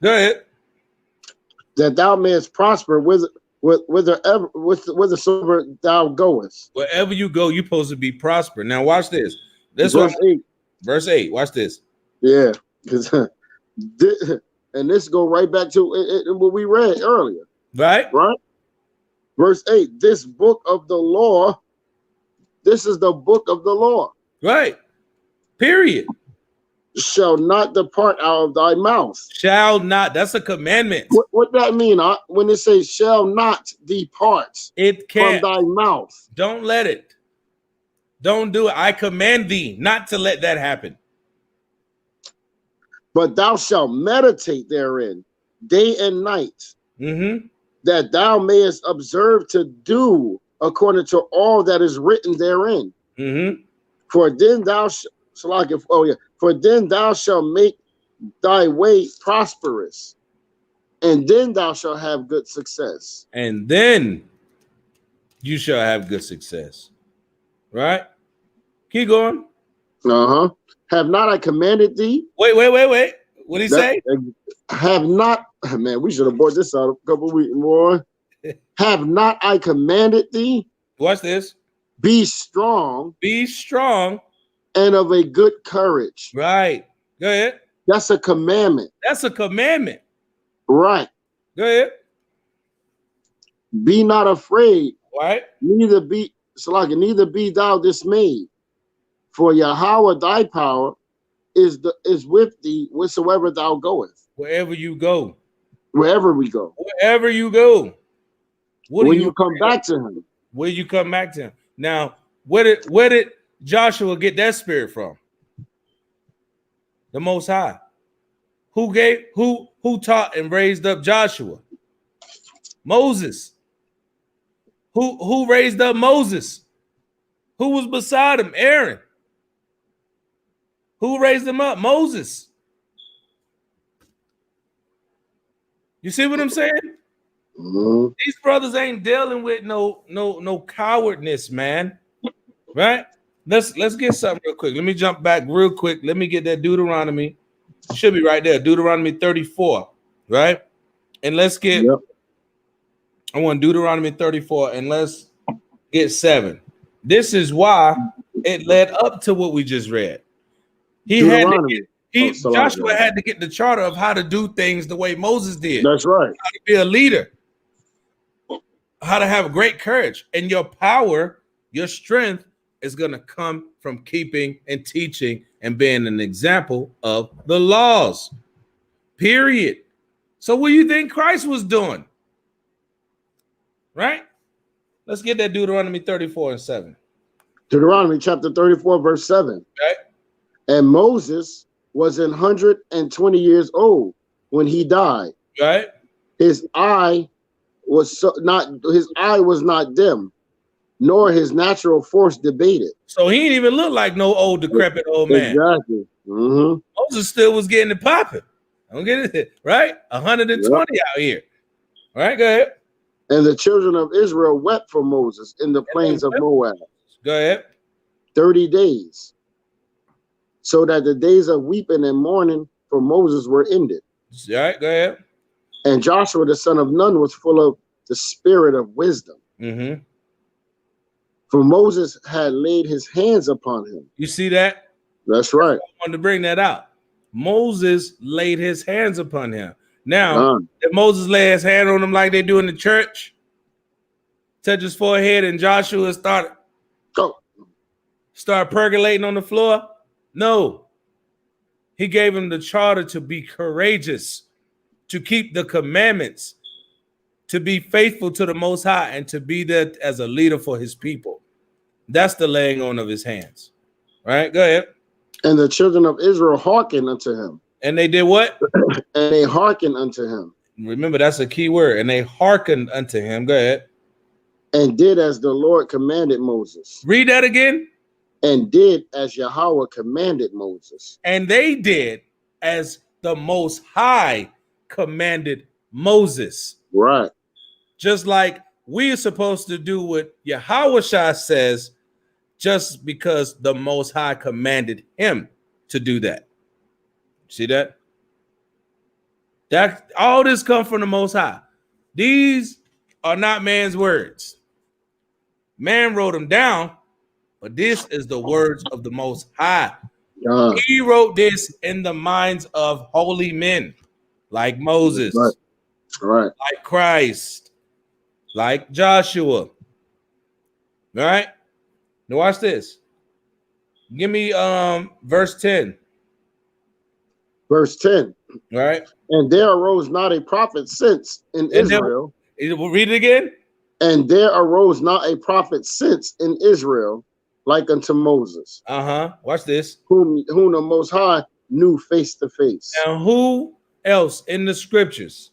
Go ahead. That thou mayest prosper whithersoever thou goest. Wherever you go, you're supposed to be prosper. Now watch this. This verse 8. Verse 8. Watch this. Yeah, because and this go right back to what we read earlier. Right. Verse 8. This book of the law. This is the book of the law. Right. Period. Shall not depart out of thy mouth. Shall not. That's a commandment. What that mean? When it says shall not depart, it can't from thy mouth. Don't let it. Don't do it. I command thee not to let that happen. But thou shalt meditate therein day and night, that thou mayest observe to do according to all that is written therein. For then thou For then thou shalt make thy way prosperous, and then thou shalt have good success. And then you shall have good success. Right? Keep going. Have not I commanded thee? Wait. What did he say? Have not, man, we should have brought this out a couple weeks more. Have not I commanded thee? Watch this. Be strong. Be strong. And of a good courage. Right. Go ahead. That's a commandment. That's a commandment. Right. Go ahead. Be not afraid, right? neither be thou dismayed, for Yahweh thy power is with thee wheresoever thou goest. Wherever you go. Wherever we go. Wherever you go. When you come back to him. When you come back to him. Now, where did Joshua get that spirit from? The Most High. Who taught and raised up Joshua? Moses. Who raised up Moses? Who was beside him? Aaron. Who raised him up? Moses. You see what I'm saying? Mm-hmm. These brothers ain't dealing with no cowardness, man. Right? Let's get something real quick. Let me jump back real quick. Let me get that Deuteronomy. It should be right there. Deuteronomy 34, right? And let's get I want Deuteronomy 34 and let's get 7. This is why it led up to what we just read. Joshua had to get the charter of how to do things the way Moses did. That's right. How to be a leader, how to have great courage, and your power, your strength is going to come from keeping and teaching and being an example of the laws. Period. So what do you think Christ was doing? Right? Let's get that Deuteronomy 34 and 7. Deuteronomy chapter 34, verse 7. Right. And Moses was 120 years old when he died. Right. His eye was not dim, nor his natural force debated. So he didn't even look like no old decrepit old man. Exactly. Mm-hmm. Moses still was getting it popping. Don't get it right. 120 out here. All right, go ahead. And the children of Israel wept for Moses in the plains of Moab. Go ahead. 30 days. So that the days of weeping and mourning for Moses were ended. All right, go ahead. And Joshua the son of Nun was full of the spirit of wisdom. Mm-hmm. For Moses had laid his hands upon him. You see that? That's right. I wanted to bring that out. Moses laid his hands upon him. Now, did Moses lay his hand on him like they do in the church? Touch his forehead and Joshua start percolating on the floor? No. He gave him the charter to be courageous, to keep the commandments, to be faithful to the Most High, and to be there as a leader for his people. That's the laying on of his hands. All right, go ahead. And the children of Israel hearkened unto him. And they did what? And they hearkened unto him. Remember, that's a key word. And they hearkened unto him. Go ahead. And did as the Lord commanded Moses. Read that again. And did as Yahweh commanded Moses. And they did as the Most High commanded Moses. Right. Just like we are supposed to do what Yahawashi says, just because the Most High commanded him to do that. See that? That all this comes from the Most High. These are not man's words. Man wrote them down, but this is the words of the Most High. He wrote this in the minds of holy men, like Moses, right. Like Christ, like Joshua. All right. Now watch this. Give me verse 10. Verse 10. All right. And there arose not a prophet since in Israel. Read it again. And there arose not a prophet since in Israel like unto Moses. Watch this. Whom the Most High knew face to face. And who else in the scriptures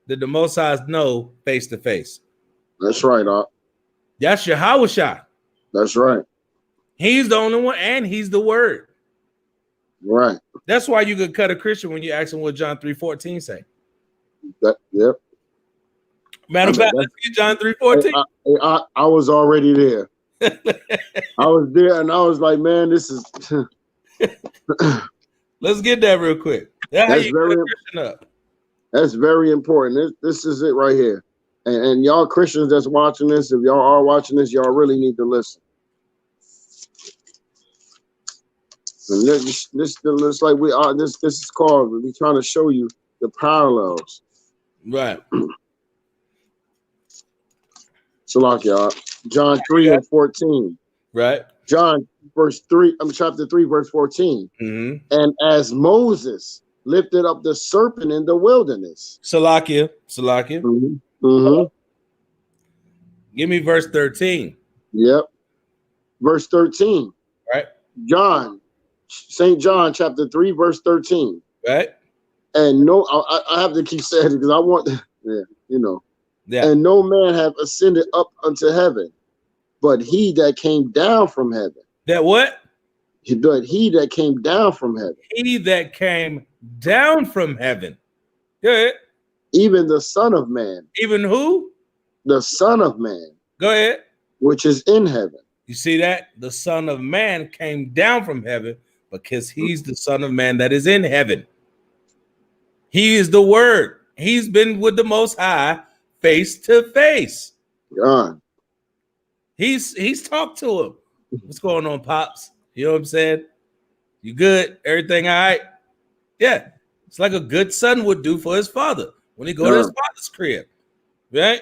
did the Most High know face to face? That's right, That's Yahawashi. That's right. He's the only one, and he's the word. Right. That's why you could cut a Christian when you ask him what John 3:14 say. Yep. Matter of fact, let's get John 3:14. I was already there. I was there, and I was like, man, this is. Let's get that real quick. That's very important. This is it right here. And y'all Christians that's watching this, if y'all are watching this, y'all really need to listen. And this like we are. This is called. We're trying to show you the parallels. Right. Salakia. John 3 and 14. Right. John chapter 3, verse 14. Mm-hmm. And as Moses lifted up the serpent in the wilderness. Salakia. Mm-hmm. Mm-hmm. Give me verse 13. Yep. Verse 13. Right. St. John chapter 3, verse 13. Right. And no, I have to keep saying it because I want, Yeah. And no man have ascended up unto heaven, but he that came down from heaven. That what? But he that came down from heaven. He that came down from heaven. Go ahead. Even the Son of Man. Even who? The Son of Man. Go ahead. Which is in heaven. You see that? The Son of Man came down from heaven because he's the Son of Man that is in heaven. He is the Word. He's been with the Most High face to face. God. He's talked to him. What's going on, Pops? You know what I'm saying? You good? Everything all right? Yeah. It's like a good son would do for his father when he go to his father's crib. Right?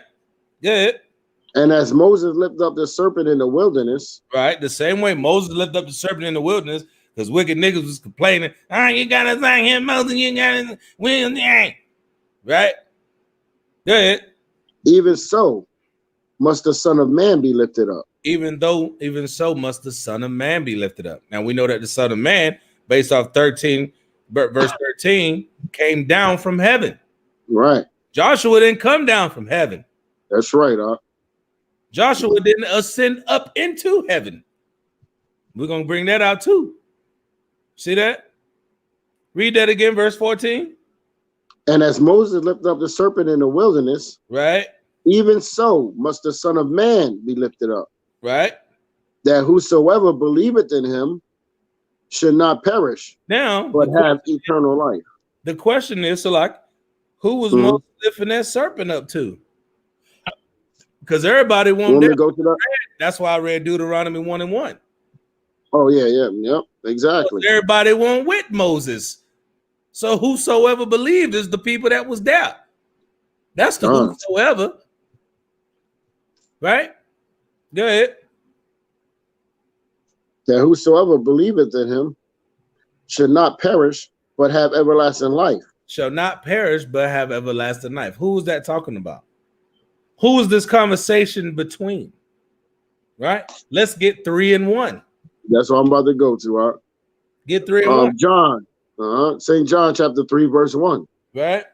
Good. And as Moses lifted up the serpent in the wilderness. Right. The same way Moses lifted up the serpent in the wilderness, because wicked niggas was complaining. You gotta thank him, Moses. You gotta win. Right? Good. Even so must the Son of Man be lifted up. Even so must the Son of Man be lifted up. Now we know that the Son of Man, based off verse 13, came down from heaven. Right. Joshua didn't come down from heaven. That's right, Joshua didn't ascend up into heaven. We're going to bring that out too. See that? Read that again, verse 14. And as Moses lifted up the serpent in the wilderness, right, even so must the Son of Man be lifted up. Right. That whosoever believeth in him should not perish, now, but have eternal life. The question is, so like, who was Moses lifting that serpent up to? Because everybody won't go to that. That's why I read Deuteronomy 1 and 1. Oh, yep, exactly. Everybody won't with Moses. So whosoever believed is the people that was there. That's the whosoever. Right? Go ahead. That whosoever believeth in him should not perish, but have everlasting life. Shall not perish, but have everlasting life. Who is that talking about? Who is this conversation between? Right? Let's get 3 and 1. That's what I'm about to go to. Get 3 and 1. John, St. John chapter 3, verse 1. Right.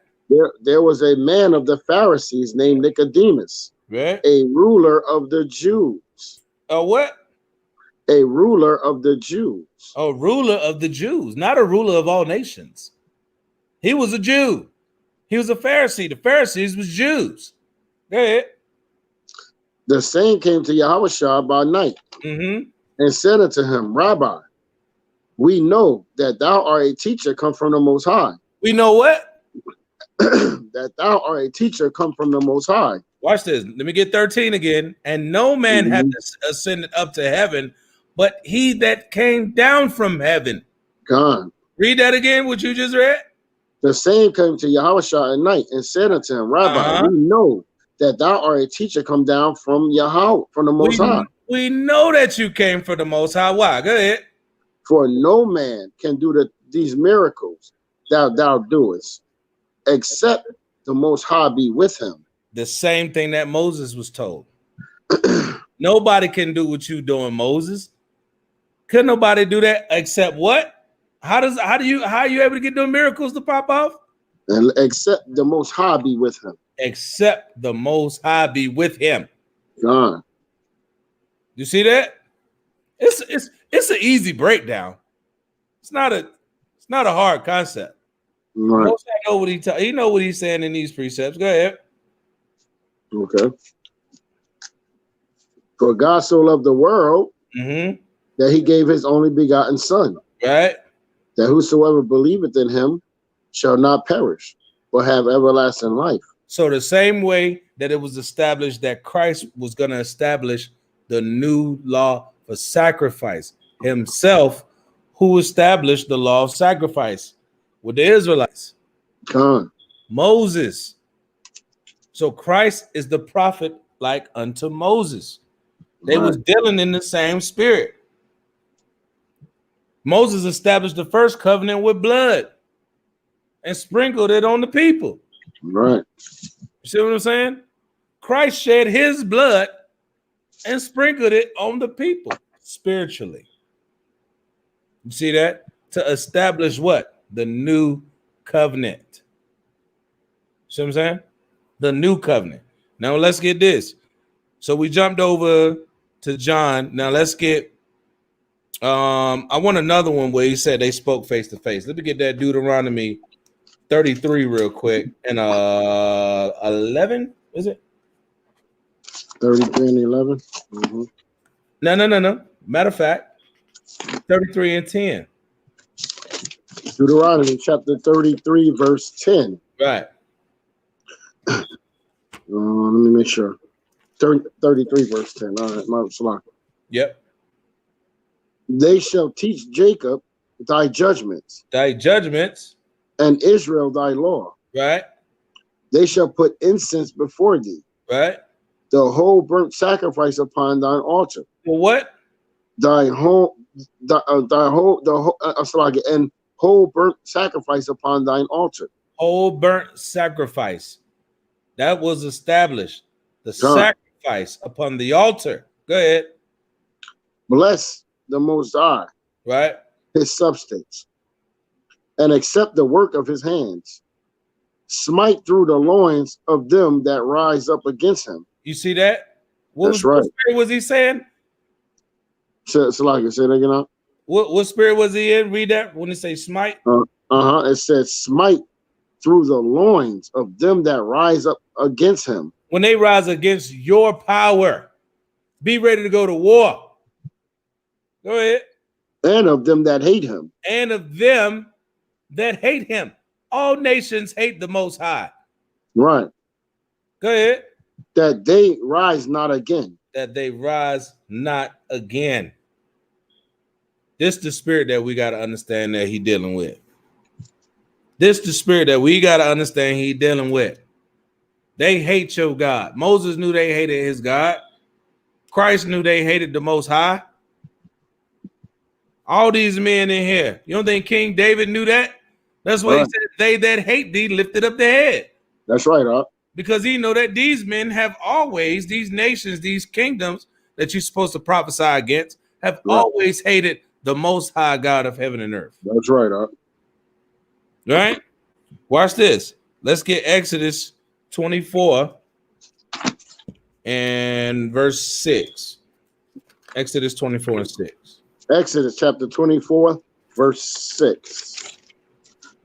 There was a man of the Pharisees named Nicodemus, right, a ruler of the Jews. A what? A ruler of the Jews. A ruler of the Jews, not a ruler of all nations. He was a Jew. He was a Pharisee. The Pharisees was Jews. Go ahead. The same came to Yahawashi by night and said unto him, Rabbi, we know that thou art a teacher come from the Most High. We know what? That thou art a teacher come from the Most High. Watch this. Let me get 13 again. And no man hath ascended up to heaven, but he that came down from heaven. God. Read that again, what you just read. The same came to Yahawashi at night and said unto him, Rabbi, we know that thou art a teacher come down from Yahweh, from the Most High. We know that you came from the Most High. Why? Go ahead. For no man can do these miracles thou doest, except the Most High be with him. The same thing that Moses was told. Nobody can do what you doing, Moses. Couldn't nobody do that except what? How are you able to get the miracles to pop off? And except the Most High be with him. Except the Most High be with him. God. You see that? It's an easy breakdown. It's not a hard concept. Right. Most High know what he know what he's saying in these precepts. Go ahead. Okay. For God so loved the world that he gave his only begotten Son. Right. That whosoever believeth in him shall not perish, but have everlasting life. So the same way that it was established that Christ was going to establish the new law for sacrifice himself, who established the law of sacrifice with the Israelites? God. Moses. So Christ is the prophet like unto Moses. They was dealing in the same spirit. Moses established the first covenant with blood and sprinkled it on the people. Right. You see what I'm saying? Christ shed his blood and sprinkled it on the people spiritually. You see that? To establish what? The new covenant. See what I'm saying? The new covenant. Now let's get this. So we jumped over to John. Now let's get I want another one where he said they spoke face to face. Let me get that Deuteronomy 33 real quick. And 11, is it? 33 and 11. Mm-hmm. No. Matter of fact, 33 and 10. Deuteronomy chapter 33, verse 10. Right. Let me make sure. 33, verse 10. All right, my slide. Yep. They shall teach Jacob thy judgments. Thy judgments. And Israel thy law. Right. They shall put incense before thee. Right. The whole burnt sacrifice upon thine altar. For what? And whole burnt sacrifice upon thine altar. Whole burnt sacrifice. That was established. The sacrifice upon the altar. Go ahead. Bless the Most High. Right. His substance. And accept the work of his hands. Smite through the loins of them that rise up against him. You see that? That's right. What spirit was he saying? So like I said again. What spirit was he in? Read that when it say smite. It says smite through the loins of them that rise up against him. When they rise against your power, be ready to go to war. Go ahead. And of them that hate him. And of them that hate him. All nations hate the Most High. Right. Go ahead. That they rise not again. That they rise not again. This the spirit that we got to understand that he dealing with. This the spirit that we got to understand he dealing with. They hate your God. Moses knew they hated his God. Christ knew they hated the Most High. All these men in here. You don't think King David knew that? That's why he said, they that hate thee lifted up their head. That's right, Because he know that these men have always, these nations, these kingdoms that you're supposed to prophesy against, have always hated the Most High God of heaven and earth. That's right, Right? Watch this. Let's get Exodus 24 and verse 6. Exodus 24 and 6. Exodus chapter 24, verse 6.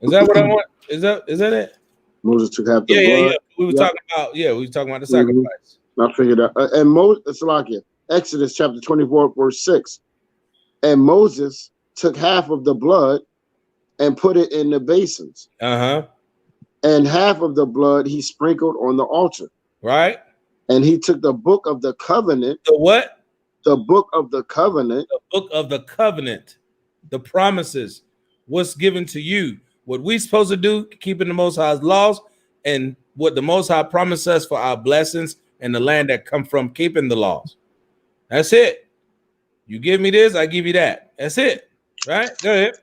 Is that what I want? Is that it? Moses took half the blood. Yeah. We were talking about the sacrifice. I figured out. And Moses, Exodus chapter 24, verse 6. And Moses took half of the blood and put it in the basins. And half of the blood he sprinkled on the altar. Right. And he took the book of the covenant. The what? The book of the covenant. The book of the covenant. The promises. What's given to you. What we supposed to do, keeping the Most High's laws, and what the Most High promised us for our blessings and the land that come from keeping the laws. That's it. You give me this, I give you that. That's it. Right? Go ahead.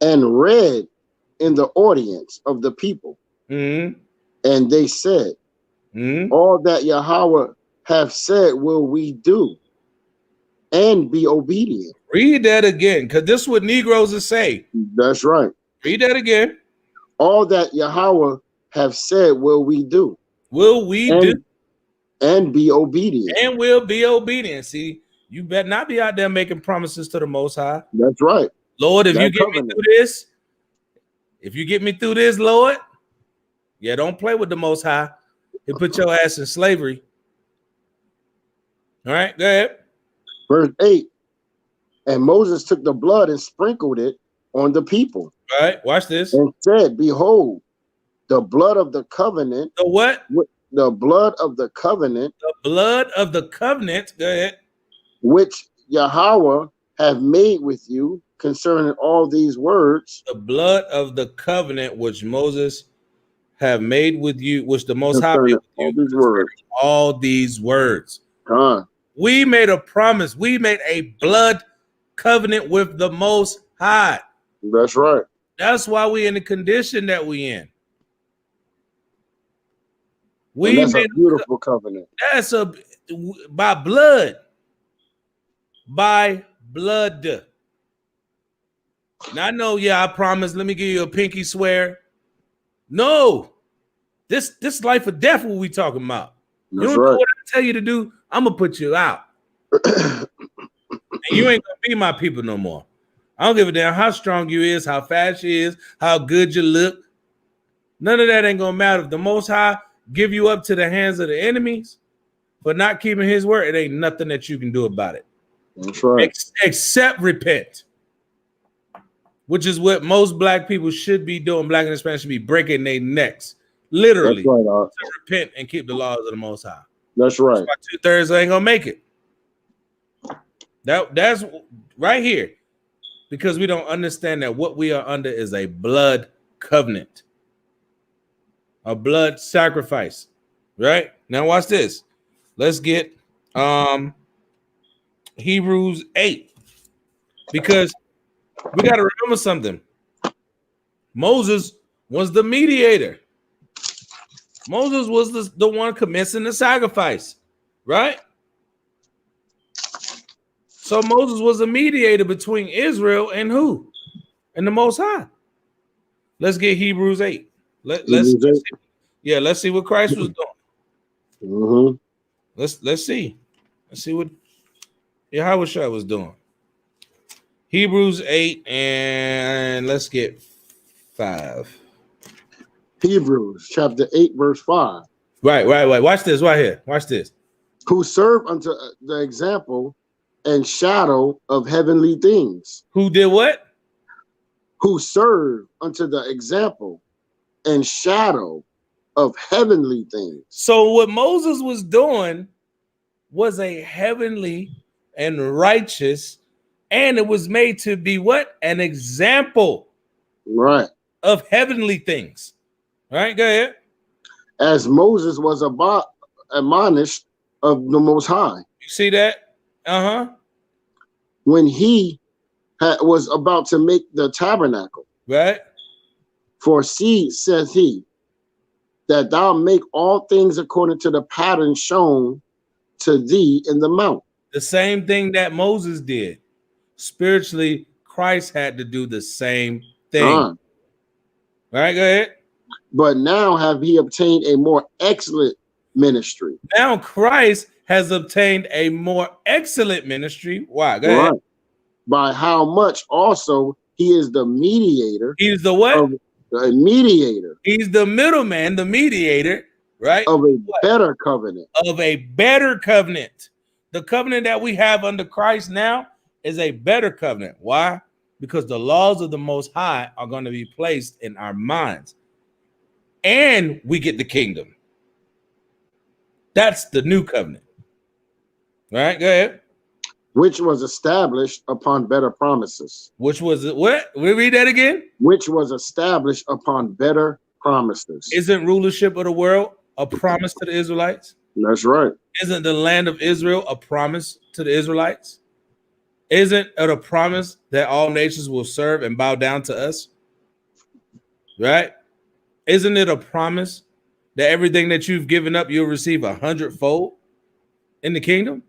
And read in the audience of the people. And they said, all that Yahweh have said will we do, and be obedient. Read that again, because this is what Negroes will say. That's right. Read that again. All that Yahweh have said will we do. Will we do? And be obedient. And will be obedient. See, you better not be out there making promises to the Most High. That's right. Lord, if you get me through this, Lord, don't play with the Most High. He'll put your ass in slavery. All right, go ahead. Verse 8. And Moses took the blood and sprinkled it on the people. All right, watch this. And said, behold, the blood of the covenant. The what? The blood of the covenant. The blood of the covenant. Go ahead. Which Yahweh have made with you concerning all these words. The blood of the covenant which Moses have made with you, which the Most High made with all you, these words. all these words. Con. We made a promise. We made a blood covenant with the Most High. That's right. That's why we in the condition that we in. And that's a beautiful covenant. That's by blood. By blood. Now I know, I promise. Let me give you a pinky swear. No, this life or death. What we talking about? That's you don't right. know what I tell you to do. I'm gonna put you out, and you ain't gonna be my people no more. I don't give a damn how strong you is, how fast you is, how good you look. None of that ain't gonna matter. If the Most High give you up to the hands of the enemies for not keeping His word, it ain't nothing that you can do about it. That's right. Except repent, which is what most black people should be doing. Black and Hispanic should be breaking their necks, literally, right, to repent and keep the laws of the Most High. That's right. That's why 2/3 ain't gonna make it. That's right here, because we don't understand that what we are under is a blood covenant, a blood sacrifice. Right now, watch this. Let's get Hebrews 8, because we got to remember something. Moses was the mediator. Moses was the one commencing the sacrifice, right? So Moses was a mediator between Israel and who? And the Most High. Let's get Hebrews 8. Let's see what Christ was doing. Mm-hmm. Let's see what Yahawashi was doing. Hebrews 8, and let's get 5. Hebrews chapter 8, verse 5. Right. Watch this right here. Watch this. Who serve unto the example and shadow of heavenly things. Who did what? Who serve unto the example and shadow of heavenly things. So what Moses was doing was a heavenly and righteous, and it was made to be what? An example, right, of heavenly things. All right, go ahead. As Moses was admonished of the Most High. You see that? When he was about to make the tabernacle. Right. For see, says he, that thou make all things according to the pattern shown to thee in the mount. The same thing that Moses did. Spiritually, Christ had to do the same thing. All right, go ahead. But now have he obtained a more excellent ministry. Now Christ has obtained a more excellent ministry. Why? Go ahead. By how much also he is the mediator. He's the what? The mediator. He's the middleman, the mediator, right? Of a better covenant. Of a better covenant. The covenant that we have under Christ now is a better covenant. Why? Because the laws of the Most High are going to be placed in our minds. And we get the kingdom. That's the new covenant. All right, go ahead. Which was established upon better promises. Which was what? We read that again? Which was established upon better promises. Isn't rulership of the world a promise to the Israelites? That's right. Isn't the land of Israel a promise to the Israelites? Isn't it a promise that all nations will serve and bow down to us? Right? Isn't it a promise that everything that you've given up, you'll receive 100-fold in the kingdom?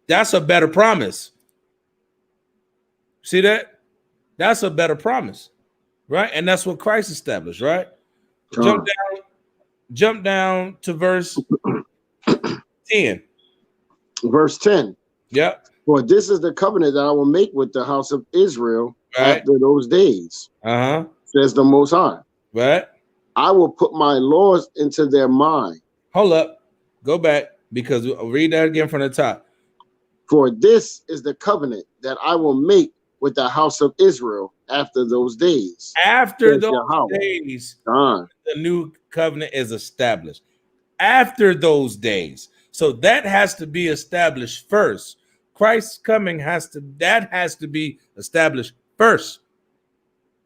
That's a better promise. See that? That's a better promise, right? And that's what Christ established, right? Jump down to verse 10. Verse 10. Yep. For this is the covenant that I will make with the house of Israel after those days. Says the Most High. Right. I will put my laws into their mind. Hold up. Go back, because I'll read that again from the top. For this is the covenant that I will make with the house of Israel after those days. After those days, the new covenant is established. After those days. So that has to be established first. Christ's coming has to be established first.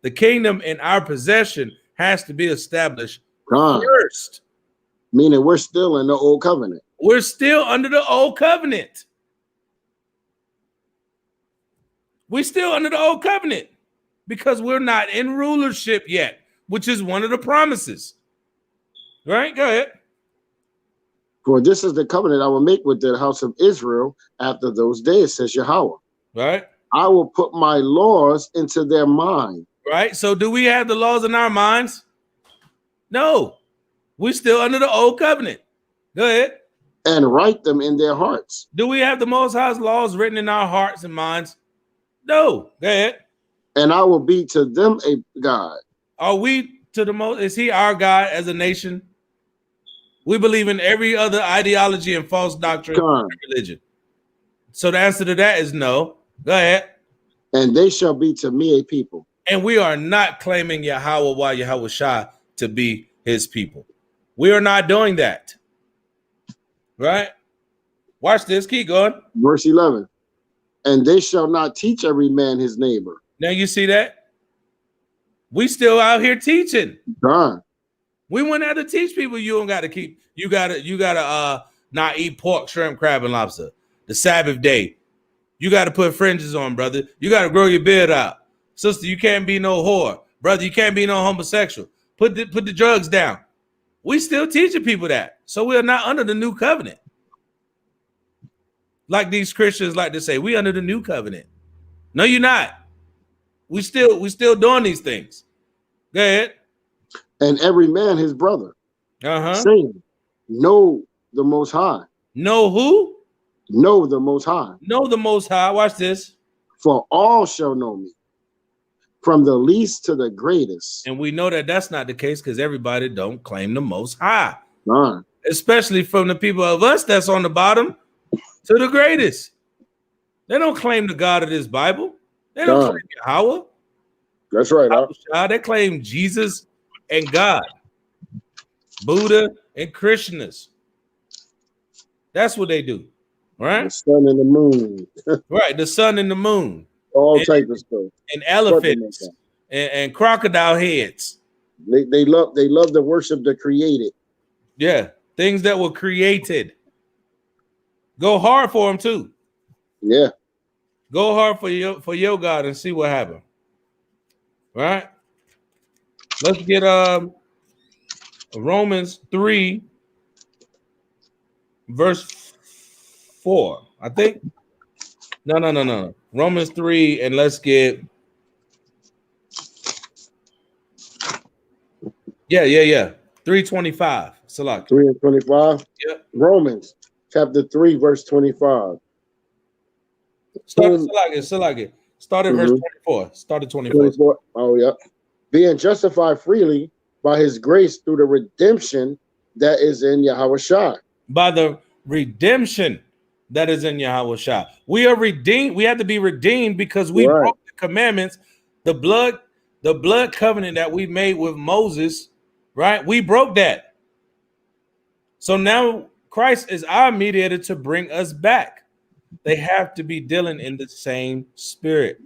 The kingdom in our possession has to be established God. first. Meaning we're still in the old covenant. We're still under the old covenant. We're still under the old covenant because we're not in rulership yet, which is one of the promises. Right? Go ahead. For this is the covenant I will make with the house of Israel after those days, says Yahweh. Right. I will put my laws into their mind. Right. So do we have the laws in our minds? No. We're still under the old covenant. Go ahead. And write them in their hearts. Do we have the Most High's laws written in our hearts and minds? No. Go ahead. And I will be to them a God. Are we to the most? Is he our God as a nation? We believe in every other ideology and false doctrine and religion. So the answer to that is no. Go ahead. And they shall be to me a people. And we are not claiming YHWH to be his people. We are not doing that. Right? Watch this. Keep going. Verse 11. And they shall not teach every man his neighbor. Now you see that? We still out here teaching. God. We wouldn't have to teach people you don't got to keep, you gotta not eat pork, shrimp, crab, and lobster. The Sabbath day. You got to put fringes on, brother. You got to grow your beard out. Sister, you can't be no whore. Brother, you can't be no homosexual. Put the drugs down. We still teaching people that. So we are not under the new covenant. Like these Christians like to say, we under the new covenant. No, you're not. We still doing these things. Go ahead. And every man his brother. Saying, know the Most High. Know who? Know the Most High. Know the Most High. Watch this. For all shall know me, from the least to the greatest. And we know that that's not the case because everybody don't claim the Most High. None. Especially from the people of us that's on the bottom to the greatest. They don't claim the God of this Bible. They don't claim Yahweh. That's right. They claim Jesus and God, Buddha and Krishnas. That's what they do, right? The sun and the moon. Right, the sun and the moon. All type of stuff. And elephants and crocodile heads. They love to worship the created. Yeah, things that were created. Go hard for them too. Yeah. Go hard for your God and see what happens. Right? Let's get Romans 3 verse 4. I think. No. Romans 3 and let's get 3:25. Salak. 3 and 25. Yeah. Romans chapter 3 verse 25. Start at verse 24. Start at 24. Oh, yeah. Being justified freely by his grace through the redemption that is in Yahawashi. By the redemption that is in Yahawashi. We are redeemed. We have to be redeemed because we broke the commandments, the blood covenant that we made with Moses, right? We broke that. So now Christ is our mediator to bring us back. They have to be dealing in the same spirit,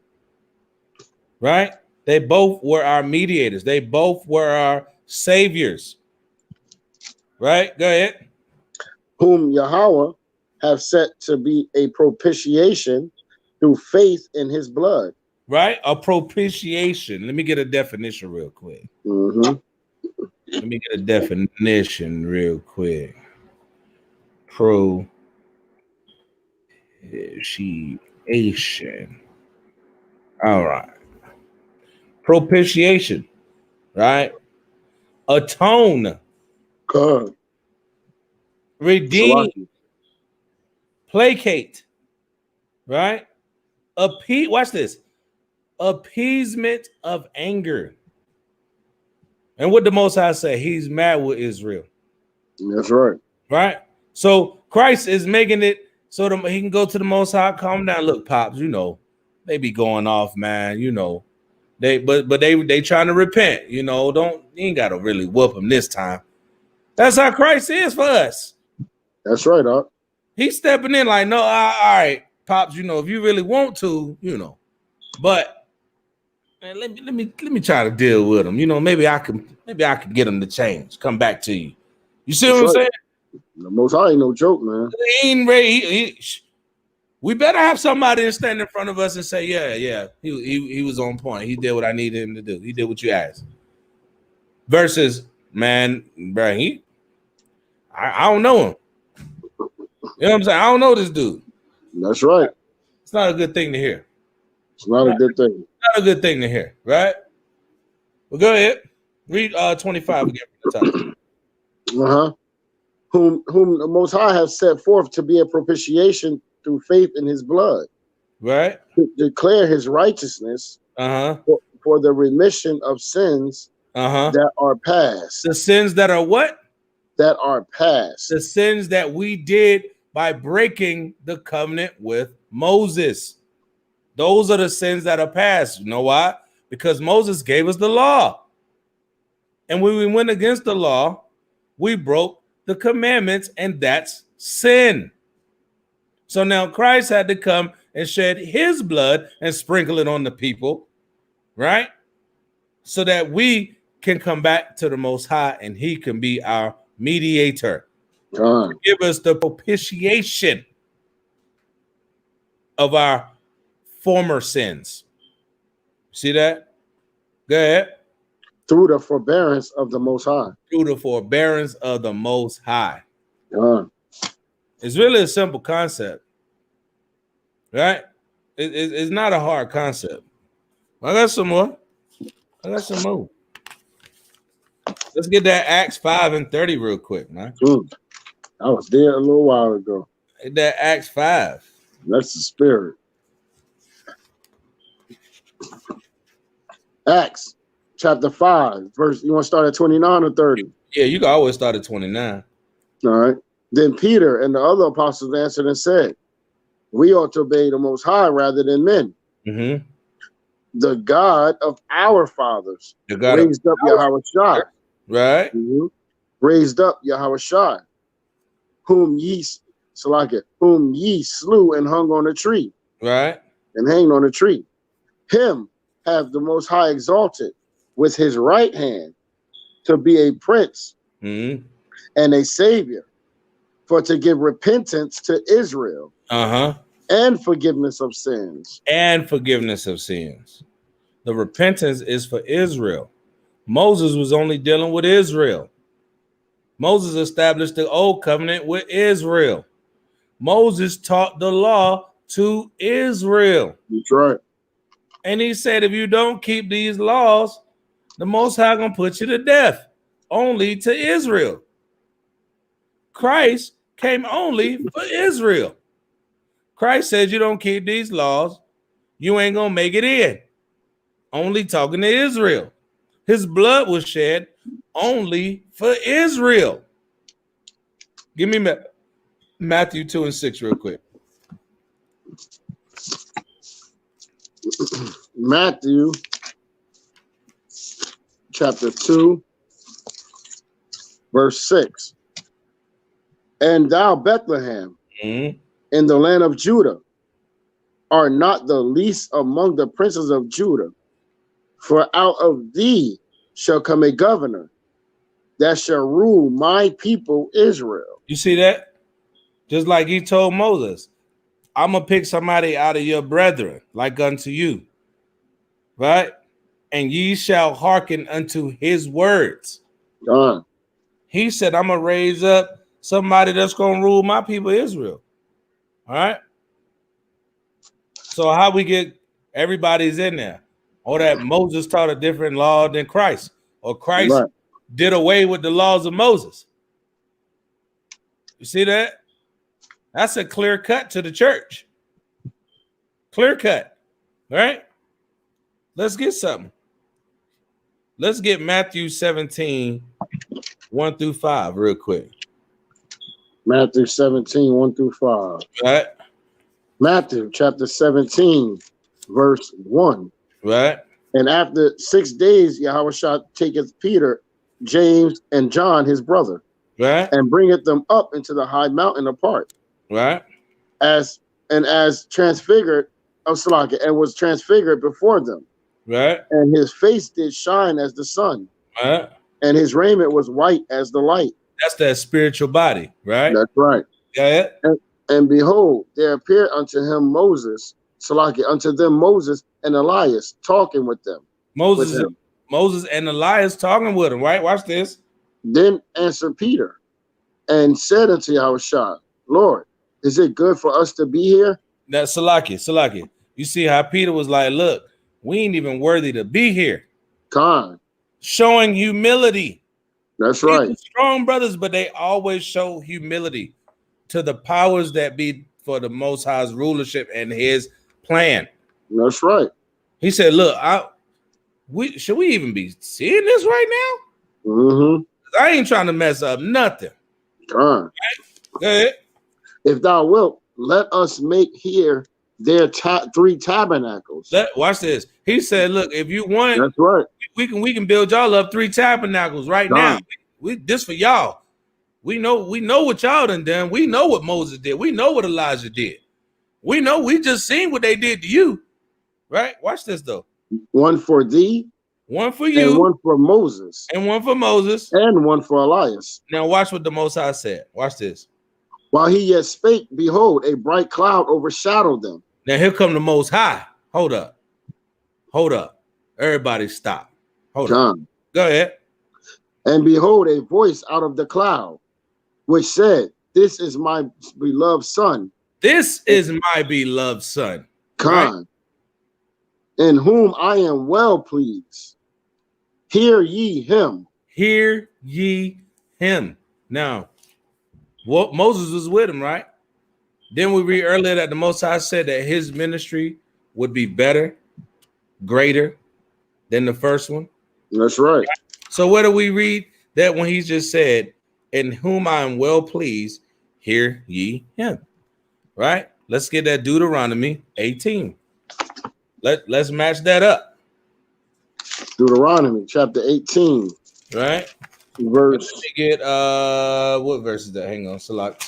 right? They both were our mediators. They both were our saviors, right? Go ahead. Whom Yahweh have set to be a propitiation through faith in his blood. Right? A propitiation. Let me get a definition real quick. Mm-hmm. Let me get a definition real quick. Propitiation. All right. Propitiation. Right? Atone. God. Redeem. Placate. Right? Watch this. Appeasement of anger. And what the Most High say? He's mad with Israel. That's right. Right? So Christ is making it so that he can go to the Most High, calm down. Look, Pops, you know, they be going off, man. You know, they trying to repent. You know, you ain't got to really whoop them this time. That's how Christ is for us. That's right, Doc. He's stepping in like, no, all right, Pops, you know, if you really want to, you know, but man, let me try to deal with him. You know, maybe I can get him to change, come back to you. You see what I'm saying? The Most High ain't no joke, man. He ain't ready. We better have somebody to stand in front of us and say, yeah, he was on point. He did what I needed him to do. He did what you asked. Versus, man, bro, I don't know him. You know what I'm saying? I don't know this dude. That's right. It's not a good thing to hear. It's not a good thing. Not a good thing to hear, right? Well, go ahead. Read 25 again. Whom the Most High has set forth to be a propitiation through faith in his blood. Right. To declare his righteousness for the remission of sins that are past. The sins that are what? That are past. The sins that we did by breaking the covenant with Moses. Those are the sins that are past. You know why? Because Moses gave us the law. And when we went against the law, we broke the commandments, and that's sin. So now Christ had to come and shed his blood and sprinkle it on the people, right? So that we can come back to the Most High and he can be our mediator. Give us the propitiation of our former sins. See that? Go ahead. Through the forbearance of the Most High. Through the forbearance of the Most High. It's really a simple concept, right? It's not a hard concept. I got some more. Let's get that Acts 5:30 real quick, man. I was there a little while ago. That Acts 5. That's the spirit. Acts chapter 5, verse. You want to start at 29 or 30? Yeah, you can always start at 29. All right. Then Peter and the other apostles answered and said, we ought to obey the Most High rather than men. Mm-hmm. The God of our fathers raised up Yahawashi. Right. Mm-hmm. Raised up Yahawashi, whom ye slew and hung on a tree. Right. And hanged on a tree. Him have the Most High exalted with his right hand to be a prince and a savior, for to give repentance to Israel and forgiveness of sins. And forgiveness of sins. The repentance is for Israel. Moses was only dealing with Israel. Moses established the old covenant with Israel. Moses taught the law to Israel. That's right. And he said, if you don't keep these laws, the Most High gonna put you to death. Only to Israel. Christ came only for Israel. Christ said, you don't keep these laws, you ain't gonna make it in. Only talking to Israel. His blood was shed only for Israel. Give me Matthew 2:6 real quick. Matthew chapter 2, verse 6. And thou, Bethlehem, in the land of Judah, are not the least among the princes of Judah, for out of thee shall come a governor that shall rule my people Israel. You see that? Just like he told Moses, I'm going to pick somebody out of your brethren, like unto you, right? And ye shall hearken unto his words. He said, I'm going to raise up somebody that's going to rule my people Israel. All right? So how we get everybody's in there? Or that Moses taught a different law than Christ. Or Christ did away with the laws of Moses. You see that? That's a clear cut to the church. Clear cut. Right? Let's get something. Let's get Matthew 17, 1 through 5 real quick. Matthew 17, 1 through 5. Right. Matthew chapter 17, verse 1. Right. And after 6 days, Yahawashi taketh Peter, James, and John, his brother, right, and bringeth them up into the high mountain apart. Right. As transfigured of Salaka, and was transfigured before them. Right. And his face did shine as the sun. Right. And his raiment was white as the light. That's that spiritual body, right? That's right. Yeah. And behold, there appeared unto him Moses, Salaki, unto them Moses and Elias talking with them. Moses and Elias talking with him, right? Watch this. Then answered Peter and said unto Yahawashi, Lord, is it good for us to be here? That's Salaki. You see how Peter was like, look, we ain't even worthy to be here. Khan. Showing humility. That's These right. are strong brothers, but they always show humility to the powers that be for the Most High's rulership and his plan. That's right. He said, look, should we even be seeing this right now? Mm-hmm. I ain't trying to mess up nothing. Khan. Right? Go ahead. If thou wilt, let us make here their 3 tabernacles. Watch this. He said, look, if you want, that's right. We can build y'all up 3 tabernacles right now. We this for y'all. We know what y'all done. We know what Moses did. We know what Elijah did. We just seen what they did to you. Right? Watch this though. One for thee, one for you, and one for Moses, and one for Moses, and one for Elias. Now watch what the Most High said. Watch this. While he yet spake, behold, a bright cloud overshadowed them. Now here come the Most High. Hold up. Everybody stop. Hold up. Go ahead. And behold, a voice out of the cloud, which said, This is my beloved son. This is my beloved son. Right? In whom I am well pleased. Hear ye him. Hear ye him. Now, what Moses was with him, right? Then we read earlier that the Most High said that his ministry would be better, greater than the first one. That's right. So where do we read that when he just said, in whom I am well pleased, hear ye him? Right? Let's get that Deuteronomy 18. Let's match that up. Deuteronomy chapter 18. Right? Verse. Let me get what verse is that? Hang on, Salak.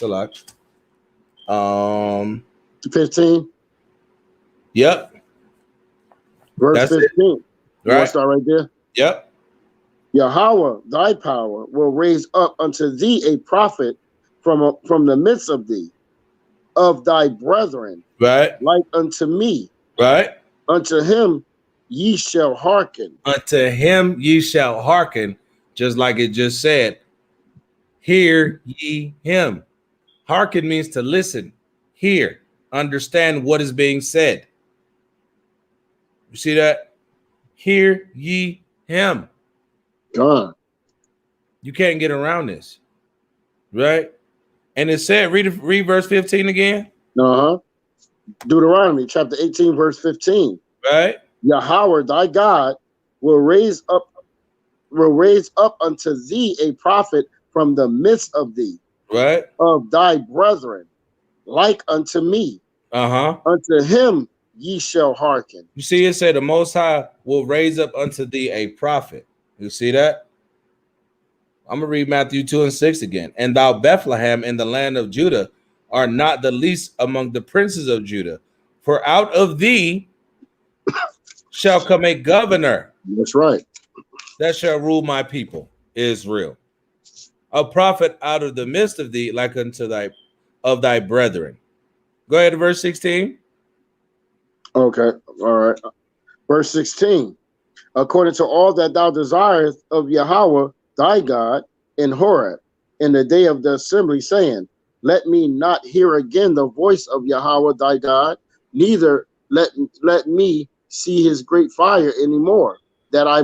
15. Yep. Verse That's 15. Right. You want to start right there? Yep. Yahweh, thy power, will raise up unto thee a prophet from the midst of thee, of thy brethren, right, like unto me. Right. Unto him ye shall hearken. Unto him ye shall hearken, just like it just said. Hear ye him. Hearken means to listen, hear, understand what is being said. You see that? Hear ye him. God. You can't get around this, right? And it said, read verse 15 again. Deuteronomy chapter 18, verse 15. Right. Yahweh thy God will raise up unto thee a prophet from the midst of thee, right, of thy brethren, like unto me. Unto him ye shall hearken. You see, it said the Most High will raise up unto thee a prophet. You see that? I'm gonna read Matthew 2:6 again. And thou, Bethlehem, in the land of Judah, are not the least among the princes of Judah, for out of thee shall come a governor. That's right. That shall rule my people, Israel. A prophet out of the midst of thee, like unto thy brethren. Go ahead to verse 16. Okay, all right. Verse 16. According to all that thou desirest of Yahweh thy God in Horeb, in the day of the assembly, saying, Let me not hear again the voice of Yahweh thy God, neither let me see his great fire anymore, that I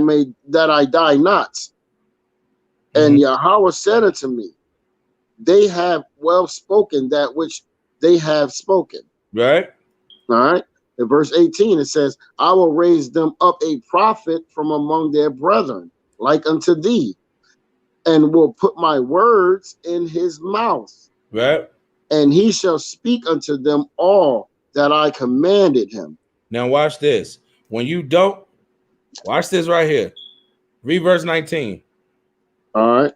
die not. And Yahweh said unto me, They have well spoken that which they have spoken. Right. All right. In verse 18, it says, I will raise them up a prophet from among their brethren, like unto thee, and will put my words in his mouth. Right. And he shall speak unto them all that I commanded him. Now watch this. When you don't, watch this right here. Read verse 19. All right.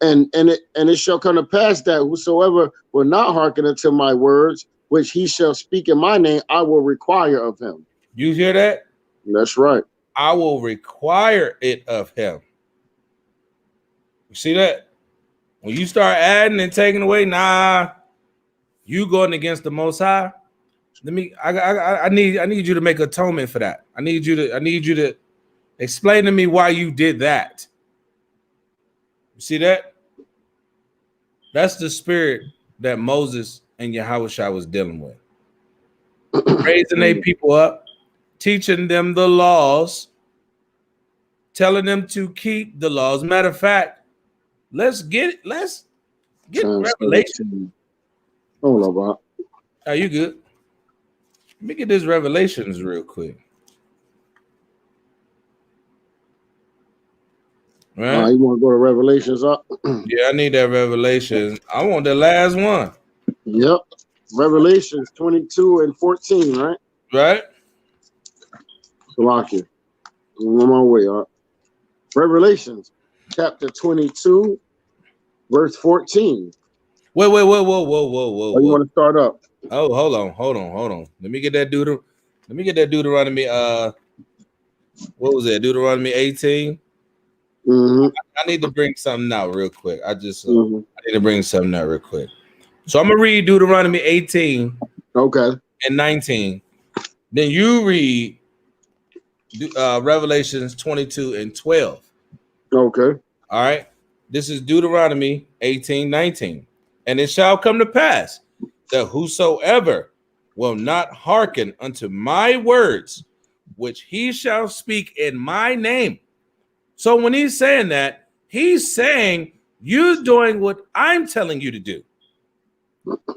And it shall come to pass that whosoever will not hearken unto my words, which he shall speak in my name, I will require of him. You hear that? That's right. I will require it of him. You see that? When you start adding and taking away, nah, you going against the Most High. I need you to make atonement for that. I need you to explain to me why you did that. You see that? That's the spirit that Moses and Yahawashi was dealing with. Raising their people up, teaching them the laws, telling them to keep the laws. Matter of fact, let's get Revelation. Hold on, Bob. Are you good? Let me get this Revelations real quick. Right? You want to go to Revelations up? Yeah, I need that Revelation. I want the last one. Yep. Revelations 22 and 14, right? Right. Slocky. I'm on my way, all right. Revelations chapter 22, verse 14. Whoa. You want to start up? Oh, hold on. Let me get that Deuteronomy. What was that? Deuteronomy 18. Mm-hmm. I need to bring something out real quick. I need to bring something out real quick. So I'm gonna read Deuteronomy 18. Okay. And 19. Then you read Revelations 22 and 12. Okay. All right. This is Deuteronomy 18, 19. And it shall come to pass that whosoever will not hearken unto my words, which he shall speak in my name. So when he's saying that, he's saying you're doing what I'm telling you to do.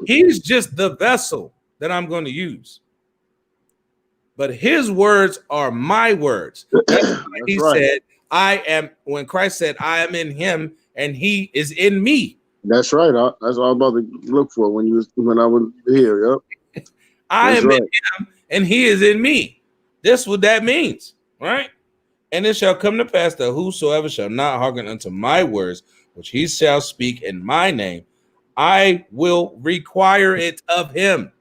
He's just the vessel that I'm going to use. But his words are my words. That's why he said, I am, when Christ said, I am in him and he is in me. That's right. That's what I was about to look for when I was here. Yep. I am in him and he is in me. That's what that means, right? And it shall come to pass that whosoever shall not hearken unto my words, which he shall speak in my name, I will require it of him.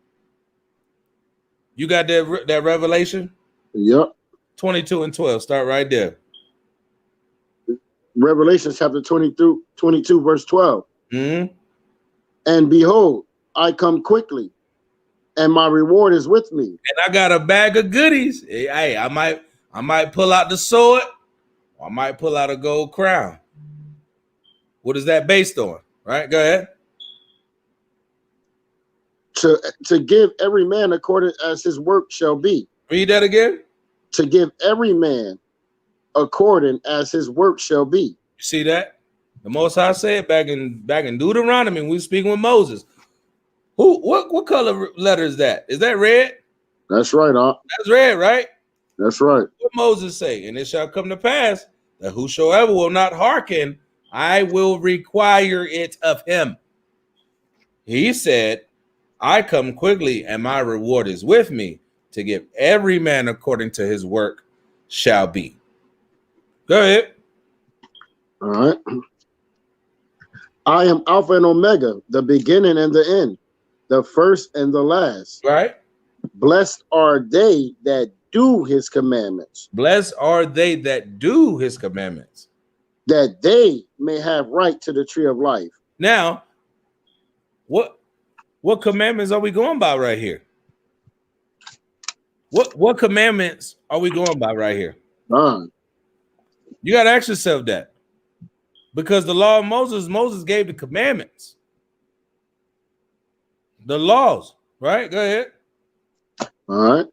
You got that Revelation? Yep. 22 and 12. Start right there. Revelation chapter 22, verse 12. Mm-hmm. And behold, I come quickly, and my reward is with me. And I got a bag of goodies. Hey, I might pull out the sword, or I might pull out a gold crown. What is that based on? Right? Go ahead. To give every man according as his work shall be. Read that again. To give every man according as his work shall be. You see that? The Most High said back in Deuteronomy, we speaking with Moses. What color letter is that? Is that red? That's right, That's red, right? That's right. What Moses say? And it shall come to pass that whosoever will not hearken, I will require it of him. He said, I come quickly, and my reward is with me to give every man according to his work shall be. Go ahead. All right. I am Alpha and Omega, the beginning and the end, the first and the last. Right. Blessed are they that do his commandments. Blessed are they that do his commandments. That they may have right to the tree of life. Now, what commandments are we going by right here? What commandments are we going by right here? You got to ask yourself that. Because the law of Moses gave the commandments. The laws, right? Go ahead. All right.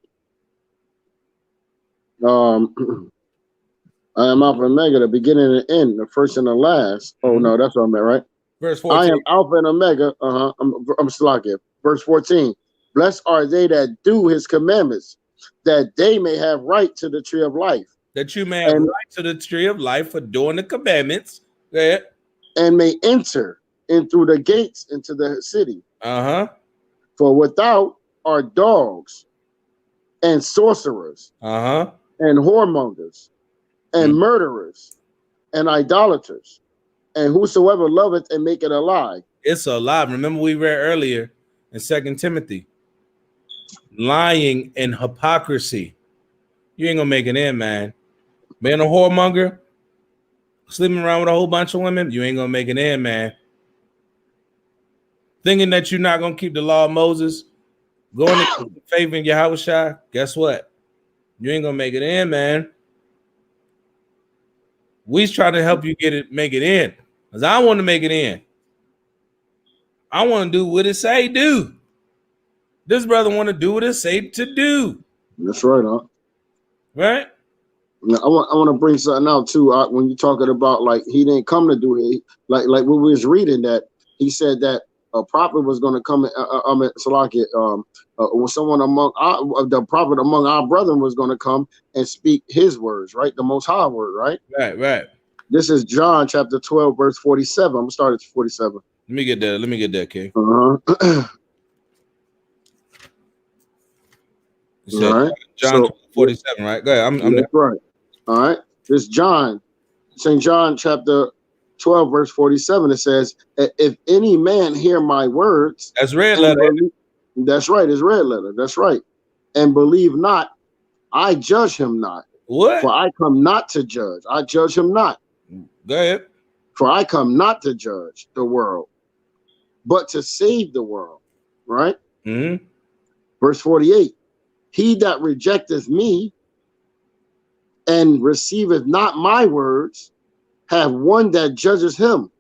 I am Alpha and Omega, the beginning and the end, the first and the last. Oh, no, that's what I meant, right? Verse 14. I am Alpha and Omega. I'm Slovakia. Verse 14. Blessed are they that do his commandments, that they may have right to the tree of life. That you may have right to the tree of life for doing the commandments. Go ahead. And may enter in through the gates into the city. For without are dogs and sorcerers and whoremongers and murderers and idolaters and whosoever loveth and maketh a lie. It's a lie. Remember we read earlier in 2 Timothy, lying and hypocrisy. You ain't gonna make it in, man. being a whoremonger, sleeping around with a whole bunch of women, you ain't gonna make it in, man. Thinking that you're not gonna keep the law of Moses, going to faith in Yahawashi, guess what? You ain't gonna make it in, man. We's trying to help you make it in. Because I want to make it in. I want to do what it say do. This brother want to do what it say to do. That's right, huh? Right? Now, I want to bring something out too. When you're talking about like he didn't come to do it, like when we was reading that he said that a prophet was going to come. Salakia, someone among the prophet among our brethren was going to come and speak his words, right? The Most High word, right? Right. This is John chapter 12, verse 47. I'm gonna start at 47. Let me get that, King. You said All right. John 47, right? Go ahead. That's right. All right. This John, St. John chapter 12, verse 47. It says, if any man hear my words. That's red letter. That's right. It's red letter. That's right. And believe not, I judge him not. What? For I come not to judge. I judge him not. Go ahead. For I come not to judge the world, but to save the world. Right? Mm-hmm. Verse 48. He that rejecteth me and receiveth not my words have one that judges him.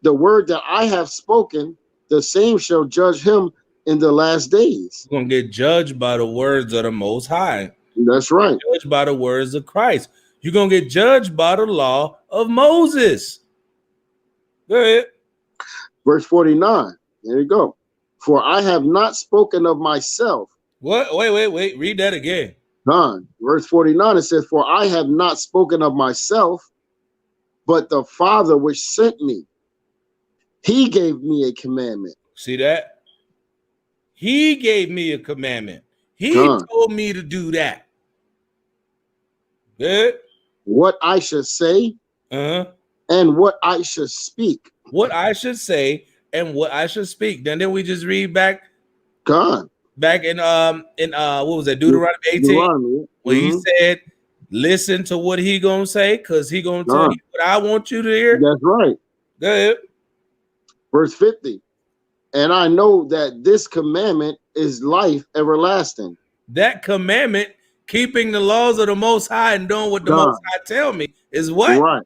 The word that I have spoken, the same shall judge him in the last days. You're going to get judged by the words of the Most High. That's right. Judged by the words of Christ. You're going to get judged by the law of Moses. Go ahead. Verse 49. There you go. For I have not spoken of myself. What? Wait. Read that again. Verse 49, it says, for I have not spoken of myself, but the Father which sent me. He gave me a commandment. See that? He gave me a commandment. He told me to do that. Good. What I should say and what I should speak. What I should say and what I should speak. Then we just read back. Back in what was that, Deuteronomy 18, where he said, listen to what he gonna say, because he gonna tell you what I want you to hear. That's right. Go ahead. Verse 50. And I know that this commandment is life everlasting. That commandment, keeping the laws of the Most High and doing what the Most High tell me, is what? Right.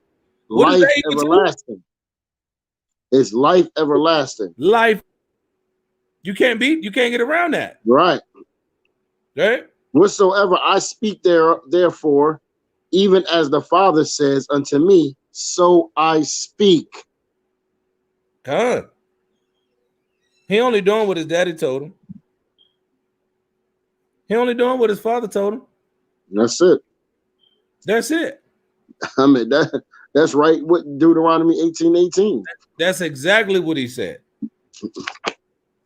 What life everlasting. It's life everlasting. Life. You can't get around that. Right. Right. Whatsoever I speak therefore, even as the Father says unto me, so I speak. He only doing what his daddy told him. He only doing what his father told him. That's it. That's it. I mean, that's right with Deuteronomy 18:18. That's exactly what he said.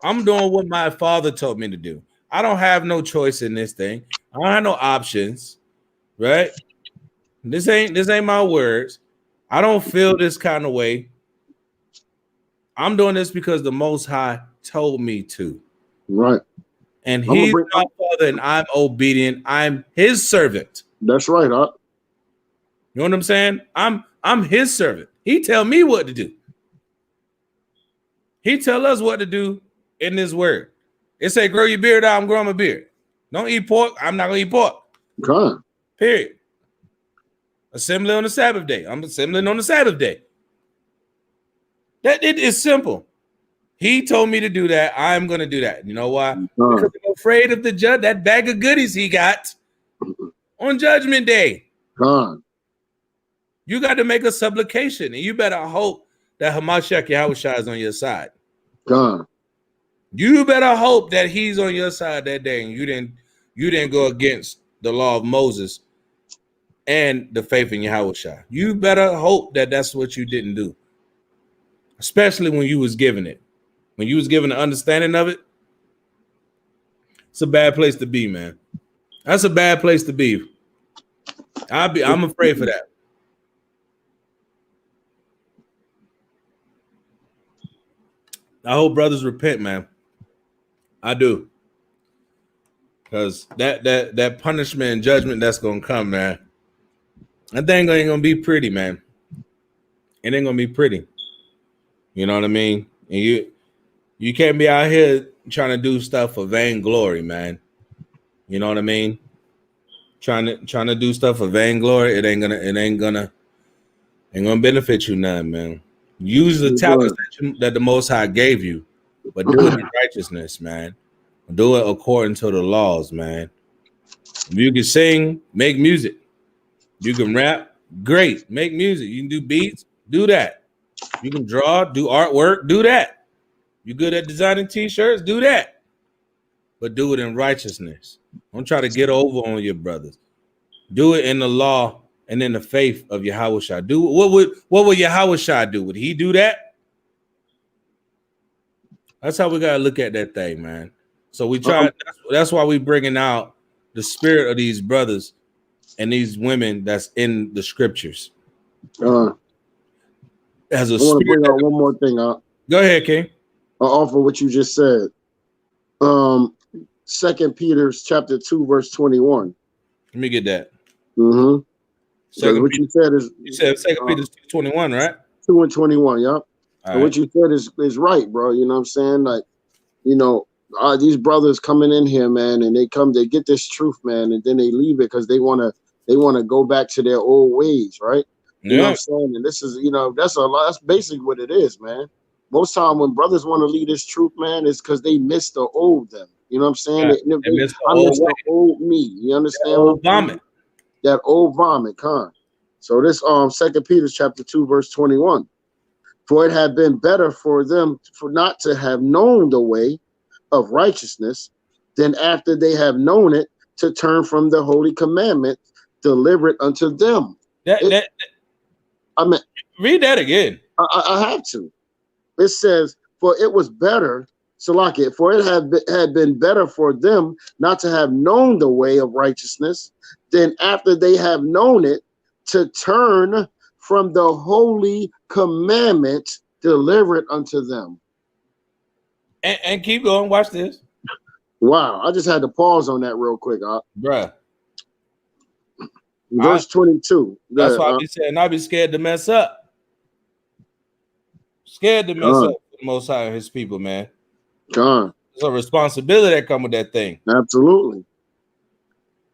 I'm doing what my father told me to do. I don't have no choice in this thing. I don't have no options, right? This ain't my words. I don't feel this kind of way. I'm doing this because the Most High told me to. Right. And he's my father and I'm obedient. I'm his servant. That's right, huh? You know what I'm saying? I'm his servant. He tell me what to do. He tell us what to do in this word. It say, grow your beard out, I'm growing my beard. Don't eat pork, I'm not going to eat pork. Okay. Period. Assembly on the Sabbath day. I'm assembling on the Sabbath day. That it is simple. He told me to do that. I'm going to do that. You know why? Because I'm afraid of the judge, that bag of goodies he got on Judgment Day. You got to make a supplication, and you better hope that Hamashiach Yahawashi is on your side. You better hope that he's on your side that day, and you didn't go against the law of Moses and the faith in Yahawashi. You better hope that that's what you didn't do, especially when you was given it. When you was given the understanding of it, it's a bad place to be, man. That's a bad place to be. I'm afraid for that. I hope brothers repent, man. I do. Because that punishment and judgment that's gonna come, man. That thing ain't gonna be pretty, man. It ain't gonna be pretty. You know what I mean? And you can't be out here trying to do stuff for vainglory, man. You know what I mean? Trying to do stuff for vainglory, it ain't gonna benefit you none, man. Use the talents that the Most High gave you, but do it in righteousness, man. Do it according to the laws, man. If you can sing, make music. You can rap, great. Make music. You can do beats, do that. You can draw, do artwork, do that. You good at designing t-shirts, do that. But do it in righteousness. Don't try to get over on your brothers. Do it in the law and in the faith of Yahawashi. Do what would Yahawashi do? Would he do that? That's how we gotta look at that thing, man. So we try. That's why we bringing out the spirit of these brothers and these women that's in the scriptures. As a I want to bring out one more thing up. Go ahead, King. Off of what you just said. 2 Peter chapter 2, verse 21. Let me get that. Mm-hmm. What you said is, you said 2 Peter 21, right? 2 and 21, yeah. Right. What you said is right, bro. You know what I'm saying? Like, you know, these brothers coming in here, man, and they get this truth, man, and then they leave it because they wanna go back to their old ways, right? You know what I'm saying? And this is, you know, that's basically what it is, man. Most time when brothers want to leave this truth, man, it's because they miss the old them. You know what I'm saying? Right. I miss the old me. You understand? That old vomit. That old vomit, con. So this 2 Peter chapter 2, verse 21. For it had been better for them for not to have known the way of righteousness than after they have known it to turn from the holy commandment delivered unto them. I mean, read that again. I have to. It says, for it was better, Salakia, for it had been better for them not to have known the way of righteousness than after they have known it to turn from the holy commandment delivered unto them. And keep going. Watch this. Wow. I just had to pause on that real quick. Bruh. Verse 22. That's why I be saying I be scared to mess up. Scared to mess up with the Most High and his people, man. There's a responsibility that come with that thing. Absolutely.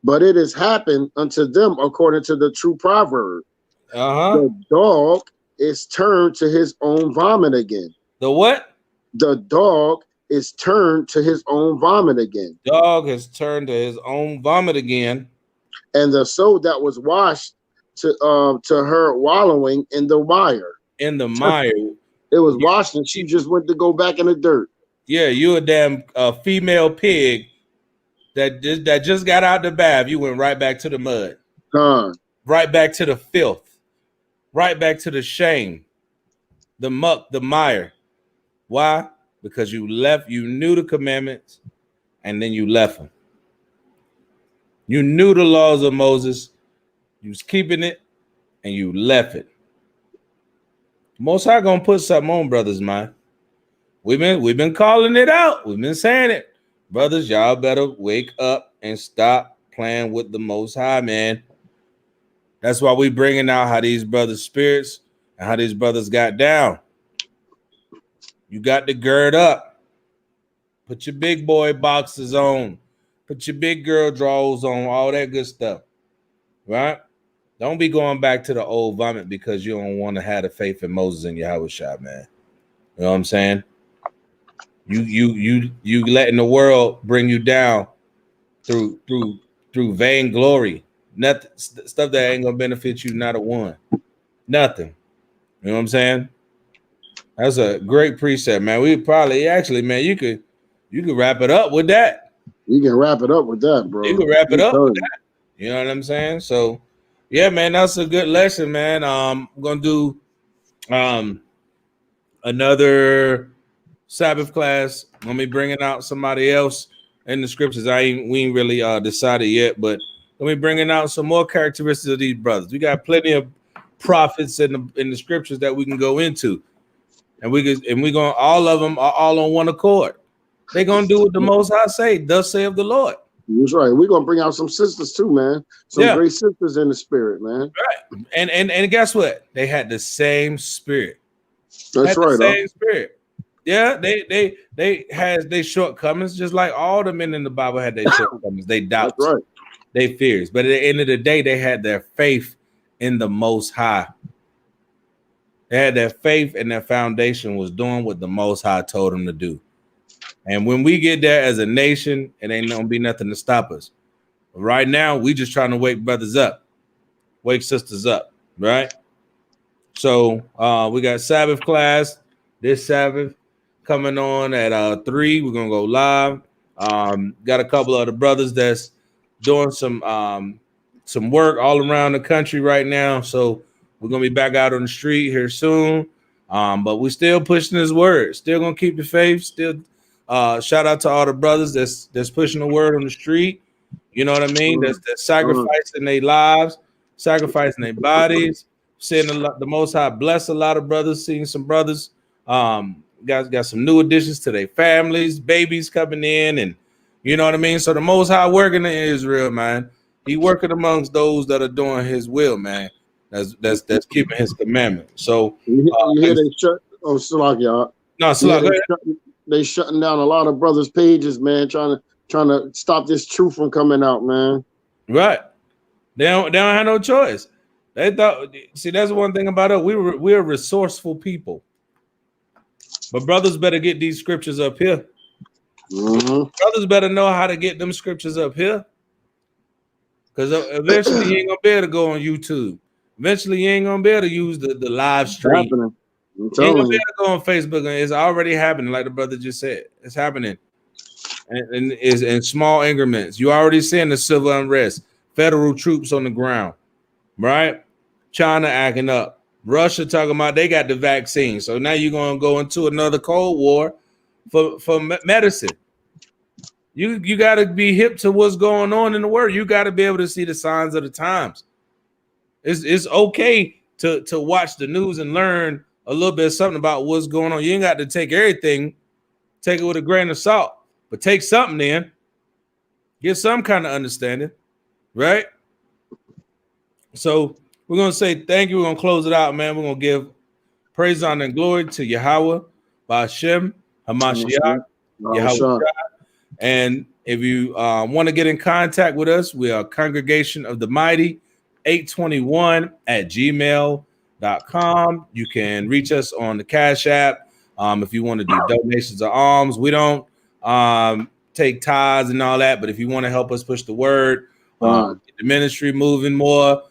But it has happened unto them according to the true proverb. The dog is turned to his own vomit again. The what? The dog is turned to his own vomit again. Dog has turned to his own vomit again. And the soul that was washed to her wallowing in the mire. In the mire. It was washed and she just went to go back in the dirt. Yeah, you a damn female pig that just got out the bath. You went right back to the mud. Right back to the filth. Right back to the shame. The muck, the mire. Why? Because you knew the commandments and then you left them. You knew the laws of Moses. You was keeping it and you left it. Most High gonna put something on brothers, man. We've been calling it out. We've been saying it. Brothers, y'all better wake up and stop playing with the Most High, man. That's why we bringing out how these brothers' spirits and how these brothers got down. You got to gird up. Put your big boy boxers on. Put your big girl drawers on. All that good stuff. Right? Don't be going back to the old vomit because you don't want to have the faith in Moses and Yahawashi, man. You know what I'm saying? You letting the world bring you down through vainglory. Nothing stuff that ain't gonna benefit you, not a one. Nothing. You know what I'm saying? That's a great precept, man. We probably actually, man, you could wrap it up with that. You can wrap it up with that, bro. You can wrap it up with that. You know what I'm saying? So yeah, man, that's a good lesson, man. I'm gonna do another Sabbath class. Let me bringing out somebody else in the scriptures. We ain't really decided yet, but let me bringing out some more characteristics of these brothers. We got plenty of prophets in the scriptures that we can go into, and we're gonna all of them are all on one accord. They're gonna do what the Most High say, thus saith the Lord. That's right. We're gonna bring out some sisters too, man. Some great sisters in the spirit, man. Right. And guess what? They had the same spirit. That's right. Same spirit. Yeah, they had their shortcomings, just like all the men in the Bible had their shortcomings. They doubts, right. They fears, but at the end of the day, they had their faith in the Most High. They had their faith, and their foundation was doing what the Most High told them to do. And when we get there as a nation, it ain't gonna be nothing to stop us. But right now, we just trying to wake brothers up, wake sisters up, right? So we got Sabbath class this Sabbath coming on at 3. We're gonna go live. Got a couple of the brothers that's doing some work all around the country right now. So we're gonna be back out on the street here soon. But we're still pushing this word, still gonna keep the faith, still shout out to all the brothers that's pushing the word on the street. You know what I mean? That's sacrificing their lives, sacrificing their bodies. Seeing the Most High bless a lot of brothers, seeing some brothers got some new additions to their families, babies coming in, and you know what I mean. So the Most High working in Israel, man. He working amongst those that are doing His will, man. That's keeping His commandment. So you hear they shut. Oh, Salak, y'all. No, Salak. They shutting down a lot of brothers' pages, man. Trying to stop this truth from coming out, man. Right. They don't have no choice. They thought. See, that's one thing about us. We're resourceful people. But brothers better get these scriptures up here. Mm-hmm. Brothers better know how to get them scriptures up here. Because eventually you ain't gonna be able to go on YouTube. Eventually you ain't gonna be able to use the live stream. You ain't gonna be able to go on Facebook, and it's already happening, like the brother just said. It's happening. And is in small increments. You already seeing the civil unrest, federal troops on the ground, right? China acting up. Russia talking about they got the vaccine. So now you're gonna go into another Cold War for medicine. You got to be hip to what's going on in the world. You got to be able to see the signs of the times. It's okay to watch the news and learn a little bit of something about what's going on. You ain't got to take everything, take it with a grain of salt, but take something in, get some kind of understanding, right? So we're gonna say thank you. We're gonna close it out, man. We're gonna give praise, honor, and glory to Yahweh, Ba'Shem, Hamashiach, Yahawashi. And if you want to get in contact with us, we are Congregation of the Mighty 821@gmail.com. You can reach us on the CashApp. If you want to do donations or alms, we don't take tithes and all that, but if you want to help us push the word, get the ministry moving more,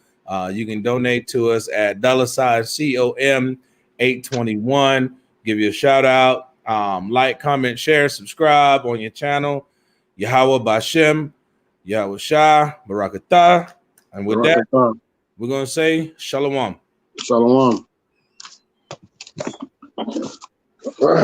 you can donate to us at $COM 821. Give you a shout out. Like, comment, share, subscribe on your channel. Yahweh Ba'Shem, Yahweh Shah, Barakatah. And with that, we're going to say Shalom. Shalom.